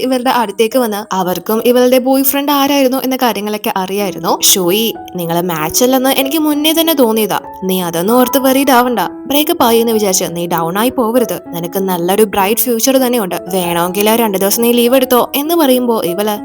ഇവരുടെ അടുത്തേക്ക് വന്ന് അവർക്കും ഇവളുടെ ബോയ് ഫ്രണ്ട് ആരായിരുന്നു എന്ന കാര്യങ്ങളൊക്കെ അറിയായിരുന്നു. ഷോയി, നിങ്ങളെ മാച്ച് അല്ലെന്ന് എനിക്ക് മുന്നേ തന്നെ തോന്നിയതാ, നീ അതൊന്നും ഓർത്ത് വറീഡ് ആവണ്ട, ബ്രേക്കപ്പ് ആയി എന്ന് വിചാരിച്ച് നീ ഡൗൺ ആയി പോവരുത്, നിനക്ക് നല്ലൊരു ബ്രൈറ്റ് ഫ്യൂച്ചർ തന്നെയുണ്ട്, വേണമെങ്കിൽ 2 ദിവസം നീ ലീവ് എടുത്തോ എന്ന് പറയുമ്പോ ഇവള്,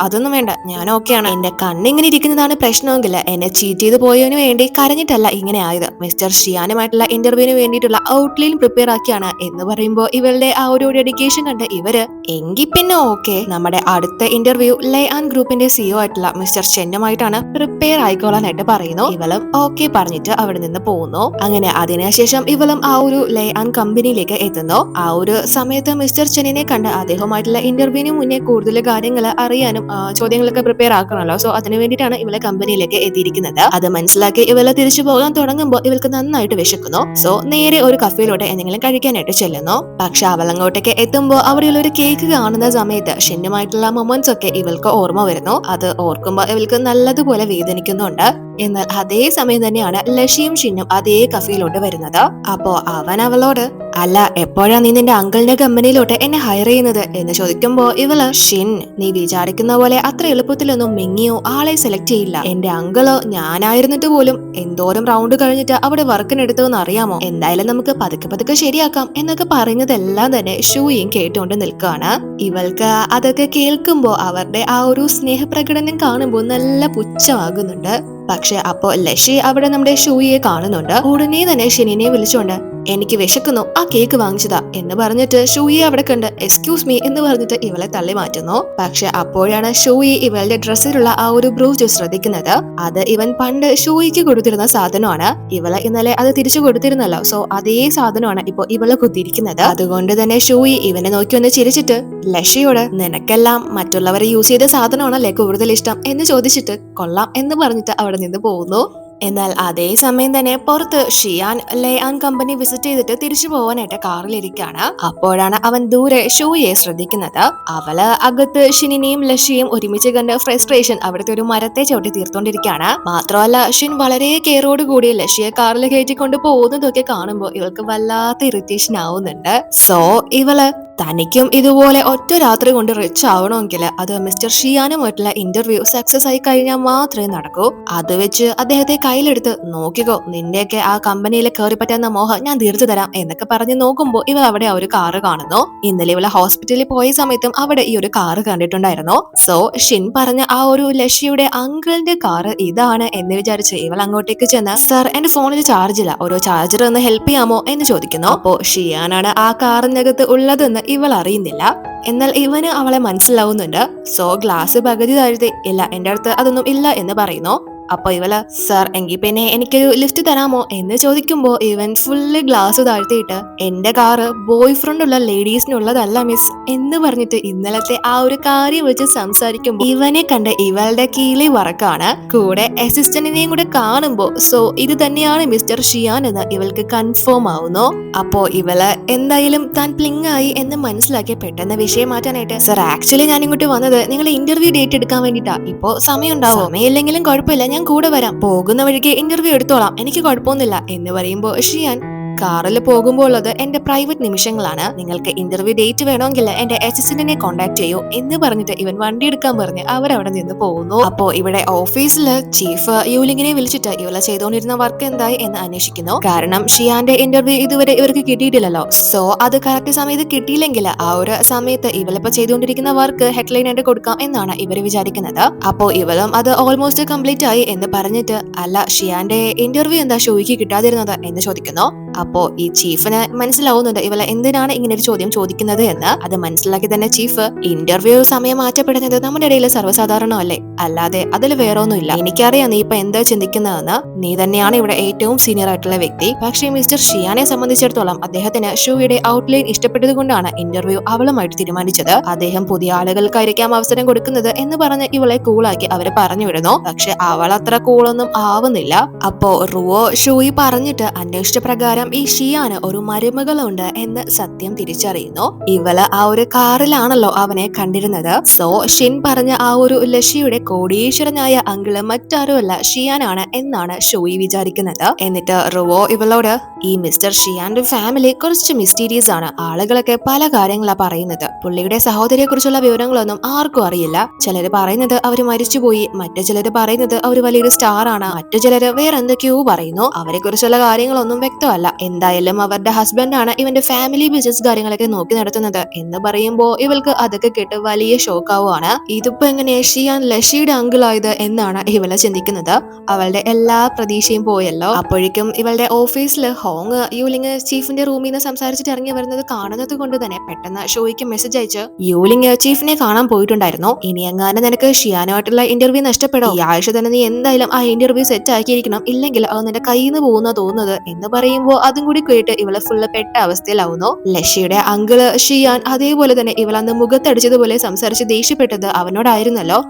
അതൊന്നും വേണ്ട, ഞാൻ ഓക്കെയാണ്, എന്റെ കണ്ണിങ്ങനെ ഇരിക്കുന്നതാണ് പ്രശ്നമെങ്കിൽ എന്നെ ചീറ്റ് ചെയ്ത് പോയതിനു വേണ്ടി കരഞ്ഞിട്ടല്ല ഇങ്ങനെ ആയത്, മിസ്റ്റർ ഷിയാനുമായിട്ടുള്ള ഇന്റർവ്യൂവിന് വേണ്ടിയിട്ടുള്ള ഔട്ട്ലൈൻ പ്രിപ്പയർ ആക്കിയാണ് എന്ന് പറയുമ്പോ ഇവളുടെ ആ ഒരു ഡെഡിക്കേഷൻ കണ്ട് ഇവര്, എങ്കിൽ പിന്നെ ഓക്കെ, നമ്മുടെ അടുത്ത ഇന്റർവ്യൂ ലേ ആൻഡ് ഗ്രൂപ്പിന്റെ സിഇഒ ആയിട്ടുള്ള മിസ്റ്റർ ഷെന്നുമായിട്ടാണ്, പ്രിപ്പയർ ആയിക്കോളാനായിട്ട് പറയുന്നു. ഇവളും ഓക്കെ പറഞ്ഞിട്ട് അവിടെ നിന്ന് പോകുന്നു. അങ്ങനെ അതിനുശേഷം ഇവളും ആ ഒരു ലേ ആൻഡ് കമ്പനിയിലേക്ക് എത്തുന്നു. ആ ഒരു സമയത്ത് മിസ്റ്റർ ചെന്നിനെ കണ്ട് അദ്ദേഹവുമായിട്ടുള്ള ഇന്റർവ്യൂവിന് മുന്നേ കൂടുതൽ കാര്യങ്ങൾ അറിയാനും ചോദ്യങ്ങളൊക്കെ പ്രിപ്പയർ ആക്കണമല്ലോ. സോ അതിനു വേണ്ടിയിട്ടാണ് ഇവളെ കമ്പനിയിലേക്ക് എത്തിയിരിക്കുന്നത്. അത് മനസ്സിലാക്കി ഇവളെ തിരിച്ചു പോകാൻ തുടങ്ങുമ്പോൾ ഇവൾക്ക് നന്നായിട്ട് വിശക്കുന്നു. സോ നേരെ ഒരു കഫേയിലോട്ട് എന്തെങ്കിലും കഴിക്കാനായിട്ട് ചെല്ലുന്നു. പക്ഷെ അവൾ അങ്ങോട്ടേക്ക് എത്തുമ്പോൾ അവിടെയുള്ള ഒരു കേക്ക് കാണുന്ന സമയത്ത് ഷെന്നുമായിട്ടുള്ള മൊമെന്റ്സ് ഒക്കെ ഇവൾക്ക് ഓർമ്മ വരുന്നു. അത് ഓർക്കുമ്പോൾ ഇവൾക്ക് നല്ലതുപോലെ വേദനിക്കുന്നുണ്ട്. എന്നാൽ അതേ സമയം തന്നെയാണ് ലഷിയും ഷിന്നും അതേ കഫേയിലോട്ട് വരുന്നത്. അപ്പോ അവൻ അവളോട്, അല്ല എപ്പോഴാ നീ നിന്റെ അങ്കിളിന്റെ കമ്പനിയിലോട്ട് എന്നെ ഹയർ ചെയ്യുന്നത് എന്ന് ചോദിക്കുമ്പോ ഇവള്, ഷിൻ, നീ വിചാരിക്കുന്ന പോലെ അത്ര എളുപ്പത്തിലൊന്നും മിങ്ങിയോ ആളെ സെലക്ട് ചെയ്യില്ല, എന്റെ അങ്കിളോ ഞാനായിരുന്നിട്ട് പോലും എന്തോരം റൗണ്ട് കഴിഞ്ഞിട്ട് അവിടെ വർക്കിനെടുത്തതെന്ന് അറിയാമോ, എന്തായാലും നമുക്ക് പതുക്കെ പതുക്കെ ശരിയാക്കാം എന്നൊക്കെ പറയുന്നതെല്ലാം തന്നെ ഷൂയും കേട്ടുകൊണ്ട് നിൽക്കുകയാണ്. ഇവൾക്ക് അതൊക്കെ കേൾക്കുമ്പോ അവരുടെ ആ ഒരു സ്നേഹപ്രകടനം കാണുമ്പോൾ നല്ല പുച്ഛമാകുന്നുണ്ട്. പക്ഷെ അപ്പോ ലഷി അവിടെ നമ്മുടെ ഷൂയെ കാണുന്നുണ്ട്. ഉടനെ തന്നെ ഷിനിനെ വിളിച്ചോണ്ട്, എനിക്ക് വിശക്കുന്നു, ആ കേക്ക് വാങ്ങിച്ചതാ എന്ന് പറഞ്ഞിട്ട് ഷൂയെ അവിടെ കണ്ട് എക്സ്ക്യൂസ് മീ എന്ന് പറഞ്ഞിട്ട് ഇവളെ തള്ളി മാറ്റുന്നു. പക്ഷെ അപ്പോഴാണ് ഷൂയി ഇവളുടെ ഡ്രസ്സിലുള്ള ആ ഒരു ബ്രൂച്ച് ശ്രദ്ധിക്കുന്നത്. അത് ഇവൻ പണ്ട് ഷൂയിക്ക് കൊടുത്തിരുന്ന സാധനമാണ്. ഇവളെ ഇന്നലെ അത് തിരിച്ചു കൊടുത്തിരുന്നല്ലോ. സോ അതേ സാധനമാണ് ഇപ്പൊ ഇവളെ കുത്തിയിരിക്കുന്നത്. അതുകൊണ്ട് തന്നെ ഷൂയി ഇവനെ നോക്കി ഒന്ന് ചിരിച്ചിട്ട് ലഷിയോട്, നിനക്കെല്ലാം മറ്റുള്ളവരെ യൂസ് ചെയ്ത സാധനമാണല്ലേ കൂടുതൽ ഇഷ്ടം എന്ന് ചോദിച്ചിട്ട് കൊള്ളാം എന്ന് പറഞ്ഞിട്ട് അവിടെ നിന്ന് പോകുന്നു. എന്നാൽ അതേ സമയം തന്നെ പുറത്ത് ഷിയാൻ ലേ ആൻഡ് കമ്പനി വിസിറ്റ് ചെയ്തിട്ട് തിരിച്ചു പോവാനായിട്ട് കാറിലിരിക്കാണ്. അപ്പോഴാണ് അവൻ ദൂരെ ഷൂയെ ശ്രദ്ധിക്കുന്നത്. അവള് അകത്ത് ഷിനിനെയും ലഷിയും ഒരുമിച്ച് കണ്ട് ഫ്രസ്ട്രേഷൻ അവിടുത്തെ ഒരു മരത്തെ ചവിട്ടി തീർത്തോണ്ടിരിക്കുകയാണ്. മാത്രമല്ല ഷിൻ വളരെ കെയറോട് കൂടി ലഷിയെ കാറിൽ കയറ്റിക്കൊണ്ട് പോകുന്നതൊക്കെ കാണുമ്പോൾ ഇവൾക്ക് വല്ലാത്ത ഇറിറ്റേഷൻ ആവുന്നുണ്ട്. സോ ഇവള്, തനിക്കും ഇതുപോലെ ഒറ്റ രാത്രി കൊണ്ട് റിച്ച് ആവണമെങ്കിൽ അത് മിസ്റ്റർ ഷിയാനുമായിട്ടുള്ള ഇന്റർവ്യൂ സക്സസ് ആയി കഴിഞ്ഞാൽ മാത്രമേ നടക്കൂ. അത് വെച്ച് അദ്ദേഹത്തെ കയ്യിലെടുത്ത്, നോക്കിക്കോ, നിന്റെയൊക്കെ ആ കമ്പനിയിൽ കയറി പറ്റുന്ന മോഹം ഞാൻ തീർത്തു തരാം എന്നൊക്കെ പറഞ്ഞ് നോക്കുമ്പോൾ ഇവ അവിടെ ആ ഒരു കാറ് കാണുന്നു. ഇന്നലെ ഇവളെ ഹോസ്പിറ്റലിൽ പോയ സമയത്തും അവിടെ ഈ ഒരു കാറ് കണ്ടിട്ടുണ്ടായിരുന്നു. സോ ഷിൻ പറഞ്ഞ ആ ഒരു ലഷിയുടെ അങ്കിളിന്റെ കാറ് ഇതാണ് എന്ന് വിചാരിച്ച് ഇവൾ അങ്ങോട്ടേക്ക് ചെന്ന്, സർ എന്റെ ഫോണിൽ ചാർജ് ഇല്ല, ഒരു ചാർജർ ഒന്ന് ഹെൽപ്പ് ചെയ്യാമോ എന്ന് ചോദിക്കുന്നു. അപ്പോ ഷിയാനാണ് ആ കാറിനകത്ത് ഉള്ളതെന്ന് ഇവൾ അറിയുന്നില്ല. എന്നാൽ ഇവന് അവളെ മനസ്സിലാവുന്നുണ്ട്. സോ ഗ്ലാസ് പകുതി താഴ്ത്തി, ഇല്ല എന്റെ അടുത്ത് അതൊന്നും ഇല്ല എന്ന് പറയുന്നു. അപ്പൊ ഇവള്, സർ എങ്കിൽ പിന്നെ എനിക്കൊരു ലിഫ്റ്റ് തരാമോ എന്ന് ചോദിക്കുമ്പോ ഇവൻ ഫുള്ള് ഗ്ലാസ് താഴ്ത്തിയിട്ട്, എന്റെ കാറ് ബോയ് ഫ്രണ്ട് ഉള്ള ലേഡീസിനുള്ളതല്ല മിസ് എന്ന് പറഞ്ഞിട്ട് ഇന്നലത്തെ ആ ഒരു കാര്യം വെച്ച് സംസാരിക്കുമ്പോ ഇവനെ കണ്ട് ഇവളുടെ കീഴി വറക്കാണ്. കൂടെ അസിസ്റ്റന്റിനെയും കൂടെ കാണുമ്പോ സോ ഇത് തന്നെയാണ് മിസ്റ്റർ ഷിയാൻ എന്ന് ഇവൾക്ക് കൺഫേം ആവുന്നു. അപ്പോ ഇവള് എന്തായാലും താൻ പ്ലിങ് ആയി എന്ന് മനസ്സിലാക്കി പെട്ടെന്ന് വിഷയം മാറ്റാനായിട്ട്, സർ ആക്ച്വലി ഞാൻ ഇങ്ങോട്ട് വന്നത് നിങ്ങളെ ഇന്റർവ്യൂ ഡേറ്റ് എടുക്കാൻ വേണ്ടിട്ടാ, ഇപ്പോ സമയം ഉണ്ടാവും, സമയമില്ലെങ്കിലും കുഴപ്പമില്ല, ഞാൻ കൂടെ വരാം, പോകുന്ന വഴിക്ക് ഇന്റർവ്യൂ എടുത്തോളാം, എനിക്ക് കുഴപ്പമൊന്നുമില്ല എന്ന് പറയുമ്പോ ഷിയാൻ, കാറിൽ പോകുമ്പോൾ അത് എന്റെ പ്രൈവറ്റ് നിമിഷങ്ങളാണ്. നിങ്ങൾക്ക് ഇന്റർവ്യൂ ഡേറ്റ് വേണമെങ്കിൽ എന്റെ അസിസ്റ്റന്റിനെ കോൺടാക്ട് ചെയ്യൂ എന്ന് പറഞ്ഞിട്ട് ഇവൻ വണ്ടി എടുക്കാൻ പറഞ്ഞ് അവരവിടെ നിന്ന് പോകുന്നു. അപ്പോ ഇവിടെ ഓഫീസില് ചീഫ് യൂലിങ്ങിനെ വിളിച്ചിട്ട് ഇവളെ ചെയ്തുകൊണ്ടിരുന്ന വർക്ക് എന്തായി എന്ന് അന്വേഷിക്കുന്നു. കാരണം ഷിയാന്റെ ഇന്റർവ്യൂ ഇതുവരെ ഇവർക്ക് കിട്ടിയിട്ടില്ലല്ലോ. സോ അത് കറക്റ്റ് സമയത്ത് കിട്ടിയില്ലെങ്കിൽ ആ ഒരു സമയത്ത് ഇവളിപ്പോ ചെയ്തുകൊണ്ടിരിക്കുന്ന വർക്ക് ഹെഡ്ലൈൻ ആയിട്ട് കൊടുക്കാം എന്നാണ് ഇവര് വിചാരിക്കുന്നത്. അപ്പോ ഇവളും അത് ഓൾമോസ്റ്റ് കംപ്ലീറ്റ് ആയി എന്ന് പറഞ്ഞിട്ട് അല്ല ഷിയാന്റെ ഇന്റർവ്യൂ എന്താ ഷോയ്ക്ക് കിട്ടാതിരുന്നത് എന്ന് ചോദിക്കുന്നു. അപ്പോ ഈ ചീഫിന് മനസ്സിലാവുന്നുണ്ട് ഇവളെ എന്തിനാണ് ഇങ്ങനെ ഒരു ചോദ്യം ചോദിക്കുന്നത് എന്ന്. അത് മനസ്സിലാക്കി തന്നെ ചീഫ് ഇന്റർവ്യൂ സമയം മാറ്റപ്പെടുന്നത് നമ്മുടെ ഇടയിൽ സർവ്വസാധാരണമല്ലേ, അല്ലാതെ അതിൽ വേറെ ഒന്നുമില്ല. എനിക്കറിയാം നീ ഇപ്പൊ എന്താ ചിന്തിക്കുന്നതെന്ന്. നീ തന്നെയാണ് ഇവിടെ ഏറ്റവും സീനിയർ ആയിട്ടുള്ള വ്യക്തി. പക്ഷേ മിസ്റ്റർ ഷിയാനെ സംബന്ധിച്ചിടത്തോളം അദ്ദേഹത്തിന് ഷോയുടെ ഔട്ട്ലൈൻ ഇഷ്ടപ്പെട്ടത് കൊണ്ടാണ് ഇന്റർവ്യൂ അവളുമായിട്ട് തീരുമാനിച്ചത്. അദ്ദേഹം പുതിയ ആളുകൾക്കായിരിക്കാം അവസരം കൊടുക്കുന്നത് എന്ന് പറഞ്ഞ് ഇവളെ കൂളാക്കി അവര് പറഞ്ഞു വിടുന്നു. പക്ഷെ അവൾ അത്ര കൂളൊന്നും ആവുന്നില്ല. അപ്പോ റുവോ ഷോയി പറഞ്ഞിട്ട് അന്വേഷിച്ച പ്രകാരം ഈ ഷിയാന് ഒരു മരുമകളുണ്ട് എന്ന് സത്യം തിരിച്ചറിയുന്നു. ഇവള് ആ ഒരു കാറിലാണല്ലോ അവനെ കണ്ടിരുന്നത്. സോ ഷിൻ പറഞ്ഞ ആ ഒരു ലഷിയുടെ കോടീശ്വരനായ അങ്കിള് മറ്റാരുമല്ല ഷിയാനാണ് എന്നാണ് ഷോയി വിചാരിക്കുന്നത്. എന്നിട്ട് റുവോ ഇവളോട് ഈ മിസ്റ്റർ ഷിയാന്റെ ഫാമിലി കുറച്ച് മിസ്റ്റീരിയസ് ആണ്. ആളുകളൊക്കെ പല കാര്യങ്ങളാ പറയുന്നത്. പുള്ളിയുടെ സഹോദരിയെ കുറിച്ചുള്ള വിവരങ്ങളൊന്നും ആർക്കും അറിയില്ല. ചിലര് പറയുന്നത് അവര് മരിച്ചുപോയി, മറ്റു ചിലര് പറയുന്നത് അവര് വലിയൊരു സ്റ്റാർ ആണ്, മറ്റു ചിലര് വേറെ എന്തൊക്കെയോ പറയുന്നു. അവരെ കുറിച്ചുള്ള കാര്യങ്ങളൊന്നും വ്യക്തമല്ല. എന്തായാലും അവരുടെ ഹസ്ബൻഡ് ആണ് ഇവന്റെ ഫാമിലി ബിസിനസ് കാര്യങ്ങളൊക്കെ നോക്കി നടത്തുന്നത് എന്ന് പറയുമ്പോ ഇവൾക്ക് അതൊക്കെ കേട്ട് വലിയ ഷോക്ക് ആവുകയാണ്. ഇതിപ്പോ എങ്ങനെ ഷിയാൻ ലഷിയുടെ അങ്കിൾ ആയത് എന്നാണ് ഇവളെ ചിന്തിക്കുന്നത്. അവളുടെ എല്ലാ പ്രതീക്ഷയും പോയല്ലോ. അപ്പോഴേക്കും ഇവളുടെ ഓഫീസിൽ ഹോങ് യൂലിങ് ചീഫിന്റെ റൂമിൽ നിന്ന് സംസാരിച്ചിട്ട് ഇറങ്ങി വരുന്നത് കാണുന്നത് കൊണ്ട് തന്നെ പെട്ടെന്ന് ഷോയ്ക്ക് മെസ്സേജ് അയച്ച് യൂലിങ് ചീഫിനെ കാണാൻ പോയിട്ടുണ്ടായിരുന്നു. ഇനി എങ്ങാനും നിനക്ക് ഷിയാനുമായിട്ടുള്ള ഇന്റർവ്യൂ നഷ്ടപ്പെടോ, ഈ ആഴ്ച തന്നെ നീ എന്തായാലും ആ ഇന്റർവ്യൂ സെറ്റ് ആക്കിയിരിക്കണം, ഇല്ലെങ്കിൽ അത് നിന്റെ കയ്യിൽ നിന്ന് പോകുന്ന തോന്നുന്നത് എന്ന് പറയുമ്പോ അതും കൂടി കേട്ട് ഇവള് ഫുള്ള് പെട്ട അവസ്ഥയിലാവുന്നു. ലഷിയുടെ അങ്കിള് ഷിയാൻ അതേപോലെ തന്നെ ഇവളന്ന് മുഖത്തടിച്ചതുപോലെ സംസാരിച്ച് ദേഷ്യപ്പെട്ടത് അവനോടായിരുന്നല്ലോ.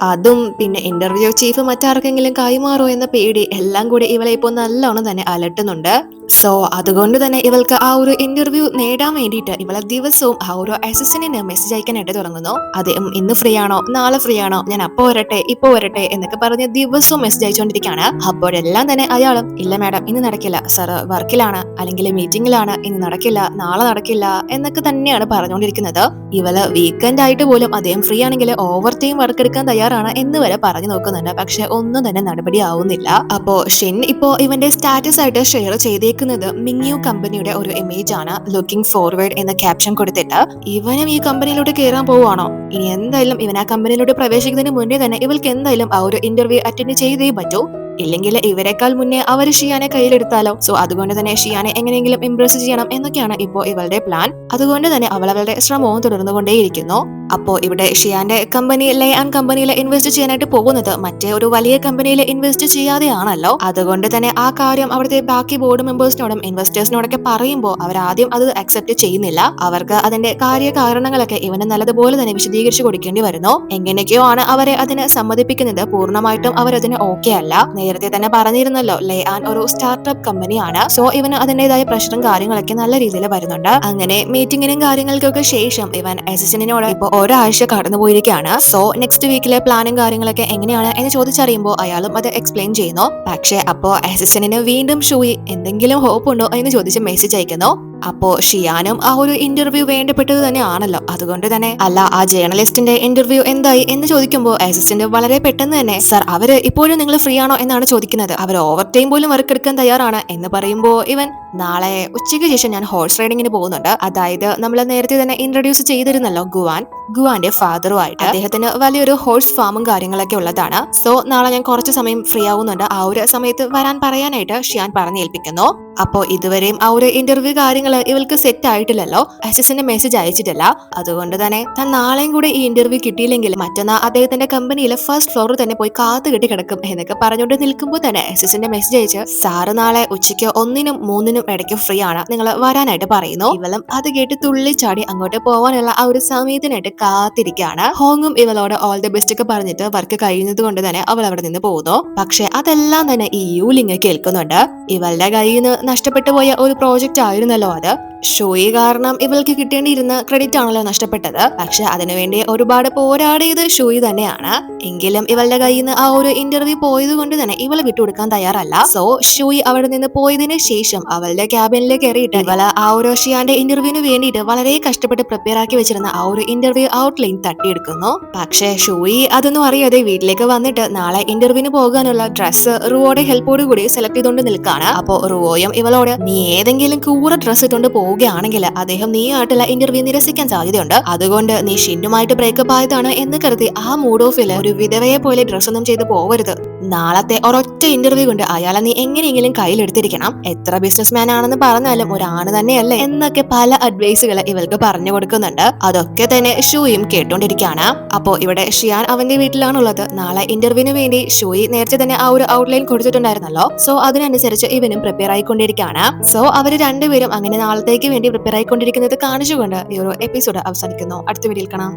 അതും പിന്നെ ഇന്റർവ്യൂ ചീഫ് മറ്റാർക്കെങ്കിലും കൈമാറോ എന്ന പേടി എല്ലാം കൂടി ഇവളെ ഇപ്പോൾ നല്ലോണം തന്നെ അലട്ടുന്നുണ്ട്. സോ അതുകൊണ്ട് തന്നെ ഇവൾക്ക് ആ ഒരു ഇന്റർവ്യൂ നേടാൻ വേണ്ടിയിട്ട് ഇവളെ ദിവസവും ആ ഒരു അസിസ്റ്റന്റിന് മെസ്സേജ് അയക്കാനായിട്ട് തുടങ്ങുന്നു. അദ്ദേഹം ഇന്ന് ഫ്രീ ആണോ, നാളെ ഫ്രീ ആണോ, ഞാൻ അപ്പോ വരട്ടെ, ഇപ്പോ വരട്ടെ എന്നൊക്കെ പറഞ്ഞ് ദിവസവും മെസ്സേജ് അയച്ചുകൊണ്ടിരിക്കുകയാണ്. അപ്പോഴെല്ലാം തന്നെ അയാളും ഇല്ല മാഡം ഇന്ന് നടക്കില്ല, സാർ വർക്കിലാണ്, അല്ലെങ്കിൽ മീറ്റിംഗിലാണ്, ഇന്ന് നടക്കില്ല, നാളെ നടക്കില്ല എന്നൊക്കെ തന്നെയാണ് പറഞ്ഞുകൊണ്ടിരിക്കുന്നത്. ഇവള് വീക്കെൻഡ് ആയിട്ട് പോലും അദ്ദേഹം ഫ്രീ ആണെങ്കിൽ ഓവർ ടൈം വർക്ക് എടുക്കാൻ തയ്യാറാണ് എന്ന് വരെ പറഞ്ഞു നോക്കുന്നുണ്ട്. പക്ഷെ ഒന്നും തന്നെ നടപടി ആവുന്നില്ല. അപ്പോ ഷിൻ ഇപ്പോ ഇവന്റെ സ്റ്റാറ്റസ് ആയിട്ട് ഷെയർ ചെയ്തേക്കുന്നത് മിങ്യു കമ്പനിയുടെ ഒരു ഇമേജ് ആണ്. ലുക്കിംഗ് ഫോർവേഡ് എന്ന ക്യാപ്ഷൻ കൊടുത്തിട്ട് ഇവനും ഈ കമ്പനിയിലോട്ട് കയറാൻ പോവാണോ? ഇനി എന്തായാലും ഇവൻ ആ കമ്പനിയിലോട്ട് പ്രവേശിക്കുന്നതിന് മുന്നേ തന്നെ ഇവൾക്ക് എന്തായാലും ആ ഒരു ഇന്റർവ്യൂ അറ്റൻഡ് ചെയ്തേ പറ്റൂ, ഇല്ലെങ്കിൽ ഇവരെക്കാൾ മുന്നേ അവർ ഷിയാനെ കയ്യിലെടുത്താലോ. സോ അതുകൊണ്ട് തന്നെ ഷിയാനെ എങ്ങനെയെങ്കിലും ഇംപ്രസ് ചെയ്യണം എന്നൊക്കെയാണ് ഇപ്പോ ഇവളുടെ പ്ലാൻ. അതുകൊണ്ട് തന്നെ അവൾ അവളുടെ ശ്രമവും തുടർന്നുകൊണ്ടേയിരിക്കുന്നു. അപ്പോ ഇവിടെ ഷിയാന്റെ കമ്പനി ലേ ആൻഡ് കമ്പനിയിൽ ഇൻവെസ്റ്റ് ചെയ്യാനായിട്ട് പോകുന്നത് മറ്റേ ഒരു വലിയ കമ്പനിയിൽ ഇൻവെസ്റ്റ് ചെയ്യാതെയാണല്ലോ. അതുകൊണ്ട് തന്നെ ആ കാര്യം അവിടുത്തെ ബാക്കി ബോർഡ് മെമ്പേഴ്സിനോടും ഇൻവെസ്റ്റേഴ്സിനോടൊക്കെ പറയുമ്പോൾ അവരാദ്യം അത് അക്സെപ്റ്റ് ചെയ്യുന്നില്ല. അവർക്ക് അതിന്റെ കാര്യകാരണങ്ങളൊക്കെ ഇവന് നല്ലതുപോലെ തന്നെ വിശദീകരിച്ചു കൊടുക്കേണ്ടി വരുന്നു. എങ്ങനെയൊക്കെയോ ആണ് അവരെ അതിന് സമ്മതിപ്പിക്കുന്നത്. പൂർണ്ണമായിട്ടും അവരതിന് ഓക്കെ അല്ല. നേരത്തെ തന്നെ പറഞ്ഞിരുന്നല്ലോ ലേ ആൻ ഒരു സ്റ്റാർട്ടപ്പ് കമ്പനിയാണ്. സോ ഇവന് അതിന്റേതായ പ്രഷറും കാര്യങ്ങളൊക്കെ നല്ല രീതിയിൽ വരുന്നുണ്ട്. അങ്ങനെ മീറ്റിംഗിനും കാര്യങ്ങൾക്കൊക്കെ ശേഷം ഇവൻ അസിസ്റ്റന്റിനോട് ഇപ്പൊ ഒരാഴ്ച കടന്നുപോയിരിക്കുകയാണ്. സോ നെക്സ്റ്റ് വീക്കിലെ പ്ലാനും കാര്യങ്ങളൊക്കെ എങ്ങനെയാണ് എന്ന് ചോദിച്ചറിയുമ്പോൾ അയാളും അത് എക്സ്പ്ലെയിൻ ചെയ്യുന്നു. പക്ഷെ അപ്പോ അസിസ്റ്റന്റിന് വീണ്ടും ഷോയി എന്തെങ്കിലും ഹോപ്പ് ഉണ്ടോ എന്ന് ചോദിച്ച് മെസ്സേജ് അയക്കുന്നു. അപ്പോ ഷിയാനും ആ ഒരു ഇന്റർവ്യൂ വേണ്ടപ്പെട്ടത് തന്നെ ആണല്ലോ. അതുകൊണ്ട് തന്നെ അല്ല ആ ജേർണലിസ്റ്റിന്റെ ഇന്റർവ്യൂ എന്തായി എന്ന് ചോദിക്കുമ്പോൾ അസിസ്റ്റന്റ് വളരെ പെട്ടെന്ന് തന്നെ സർ അവര് ഇപ്പോഴും നിങ്ങൾ ഫ്രീ ആണോ എന്നാണ് ചോദിക്കുന്നത്, അവർ ഓവർ ടൈം പോലും വർക്ക് എടുക്കാൻ തയ്യാറാണ് എന്ന് പറയുമ്പോൾ ഇവൻ നാളെ ഉച്ചയ്ക്ക് ശേഷം ഞാൻ ഹോഴ്സ് റൈഡിങ്ങിന് പോകുന്നുണ്ട്. അതായത് നമ്മൾ നേരത്തെ തന്നെ ഇൻട്രൊഡ്യൂസ് ചെയ്തിരുന്നല്ലോ ഗുവാന്റെ ഫാദറുമായിട്ട്. അദ്ദേഹത്തിന് വലിയൊരു ഹോഴ്സ് ഫാമും കാര്യങ്ങളൊക്കെ ഉള്ളതാണ്. സോ നാളെ ഞാൻ കുറച്ച് സമയം ഫ്രീ ആവുന്നുണ്ട്, ആ ഒരു സമയത്ത് വരാൻ പറയാനായിട്ട് ഷിയാൻ പറഞ്ഞേൽപ്പിക്കുന്നു. അപ്പോ ഇതുവരെയും ആ ഒരു ഇന്റർവ്യൂ കാര്യങ്ങൾ ഇവൾക്ക് സെറ്റ് ആയിട്ടില്ലല്ലോ. അസിസ്റ്റന്റ് മെസ്സേജ് അയച്ചിട്ടില്ല. അതുകൊണ്ട് തന്നെ താൻ നാളെയും കൂടെ ഈ ഇന്റർവ്യൂ കിട്ടിയില്ലെങ്കിൽ മറ്റന്നാൾ അദ്ദേഹത്തിന്റെ കമ്പനിയിലെ ഫസ്റ്റ് ഫ്ലോറിൽ തന്നെ പോയി കാത്തു കെട്ടി കിടക്കും എന്നൊക്കെ പറഞ്ഞുകൊണ്ട് നിൽക്കുമ്പോൾ തന്നെ അസിസ്റ്റന്റ് മെസ്സേജ് അയച്ച് സാറ് നാളെ ഉച്ചയ്ക്ക് 1-നും 3-നും ഇടയ്ക്ക് ഫ്രീ ആണ്, നിങ്ങൾ വരാനായിട്ട് പറയുന്നു. ഇവളും അത് കേട്ട് തുള്ളിച്ചാടി അങ്ങോട്ട് പോകാനുള്ള ആ ഒരു സമയത്തിനായിട്ട് കാത്തിരിക്കുകയാണ്. ഹോങ്ങും ഇവളോട് ഓൾ ദി ബെസ്റ്റ് ഒക്കെ പറഞ്ഞിട്ട് വർക്ക് കഴിയുന്നത് കൊണ്ട് തന്നെ അവൾ അവിടെ നിന്ന് പോകുന്നു. പക്ഷെ അതെല്ലാം തന്നെ ഈ യൂലിങ് കേൾക്കുന്നുണ്ട്. ഇവളുടെ കയ്യിൽ നിന്ന് നഷ്ടപ്പെട്ടു പോയ ഒരു പ്രോജക്റ്റ് ആയിരുന്നല്ലോ അത്. ഷോയി കാരണം ഇവൾക്ക് കിട്ടേണ്ടിയിരുന്ന ക്രെഡിറ്റ് ആണല്ലോ നഷ്ടപ്പെട്ടത്. പക്ഷെ അതിനുവേണ്ടി ഒരുപാട് പോരാടിയത് ഷോയി തന്നെയാണ്. എങ്കിലും ഇവളുടെ കയ്യിൽ നിന്ന് ആ ഒരു ഇന്റർവ്യൂ പോയത് കൊണ്ട് തന്നെ ഇവളെ വിട്ടുകൊടുക്കാൻ തയ്യാറല്ല. സോ ഷോയി അവിടെ നിന്ന് പോയതിനു ശേഷം അവളുടെ ഇവളുടെ ക്യാബിനിൽ കയറിയിട്ട് ഇവള് ആ ഒരു ഷിയാന്റെ ഇന്റർവ്യൂവിന് വേണ്ടിയിട്ട് വളരെ കഷ്ടപ്പെട്ട് പ്രിപ്പയർ ആക്കി വെച്ചിരുന്ന ആ ഒരു ഇന്റർവ്യൂ ഔട്ട്ലൈൻ തട്ടിയെടുക്കുന്നു. പക്ഷേ ഷൂയി അതൊന്നും അറിയാതെ വീട്ടിലേക്ക് വന്നിട്ട് നാളെ ഇന്റർവ്യൂവിന് പോകാനുള്ള ഡ്രസ്സ് റുവോയുടെ ഹെൽപ്പോട് കൂടി സെലക്ട് ചെയ്തുകൊണ്ട് നിൽക്കാണ്. അപ്പോ റുവോയും ഇവളോട് നീ ഏതെങ്കിലും കൂറ ഡ്രസ്സ് ഇട്ടുകൊണ്ട് പോവുകയാണെങ്കിൽ അദ്ദേഹം നീ ആയിട്ടുള്ള ഇന്റർവ്യൂ നിരസിക്കാൻ സാധ്യതയുണ്ട്, അതുകൊണ്ട് നീ ഷിന്നുമായിട്ട് ബ്രേക്കപ്പ് ആയതാണ് എന്ന് കരുതി ആ മൂഡ് ഓഫിൽ ഒരു വിധവയെ പോലെ ഡ്രസ് ഒന്നും ചെയ്ത് പോവരുത്. നാളത്തെ ഒരൊറ്റ ഇന്റർവ്യൂ കൊണ്ട് അയാളെ നീ എങ്ങനെയെങ്കിലും കയ്യിലെടുത്തിരിക്കണം. എത്ര ബിസിനസ്മാൻ ആണെന്ന് പറഞ്ഞാലും ഒരാണ് തന്നെയല്ലേ എന്നൊക്കെ പല അഡ്വൈസുകൾ ഇവൾക്ക് പറഞ്ഞു കൊടുക്കുന്നുണ്ട്. അതൊക്കെ തന്നെ ഷൂയും കേട്ടോണ്ടിരിക്കുകയാണ്. അപ്പോ ഇവിടെ ഷിയാൻ അവന്റെ വീട്ടിലാണുള്ളത്. നാളെ ഇന്റർവ്യൂവിന് വേണ്ടി ഷൂയി നേരത്തെ തന്നെ ആ ഒരു ഔട്ട്ലൈൻ കൊടുത്തിട്ടുണ്ടായിരുന്നല്ലോ. സോ അതിനനുസരിച്ച് ഇവനും പ്രിപ്പയർ ആയിക്കൊണ്ടിരിക്കുകയാണ്. സോ അവര് രണ്ടുപേരും അങ്ങനെ നാളത്തേക്ക് വേണ്ടി പ്രിപ്പയർ ആയിക്കൊണ്ടിരിക്കുന്നത് കാണിച്ചുകൊണ്ട് ഈ ഒരു എപ്പിസോഡ് അവസാനിക്കുന്നു. അടുത്ത വീഡിയോയിൽ കാണാം.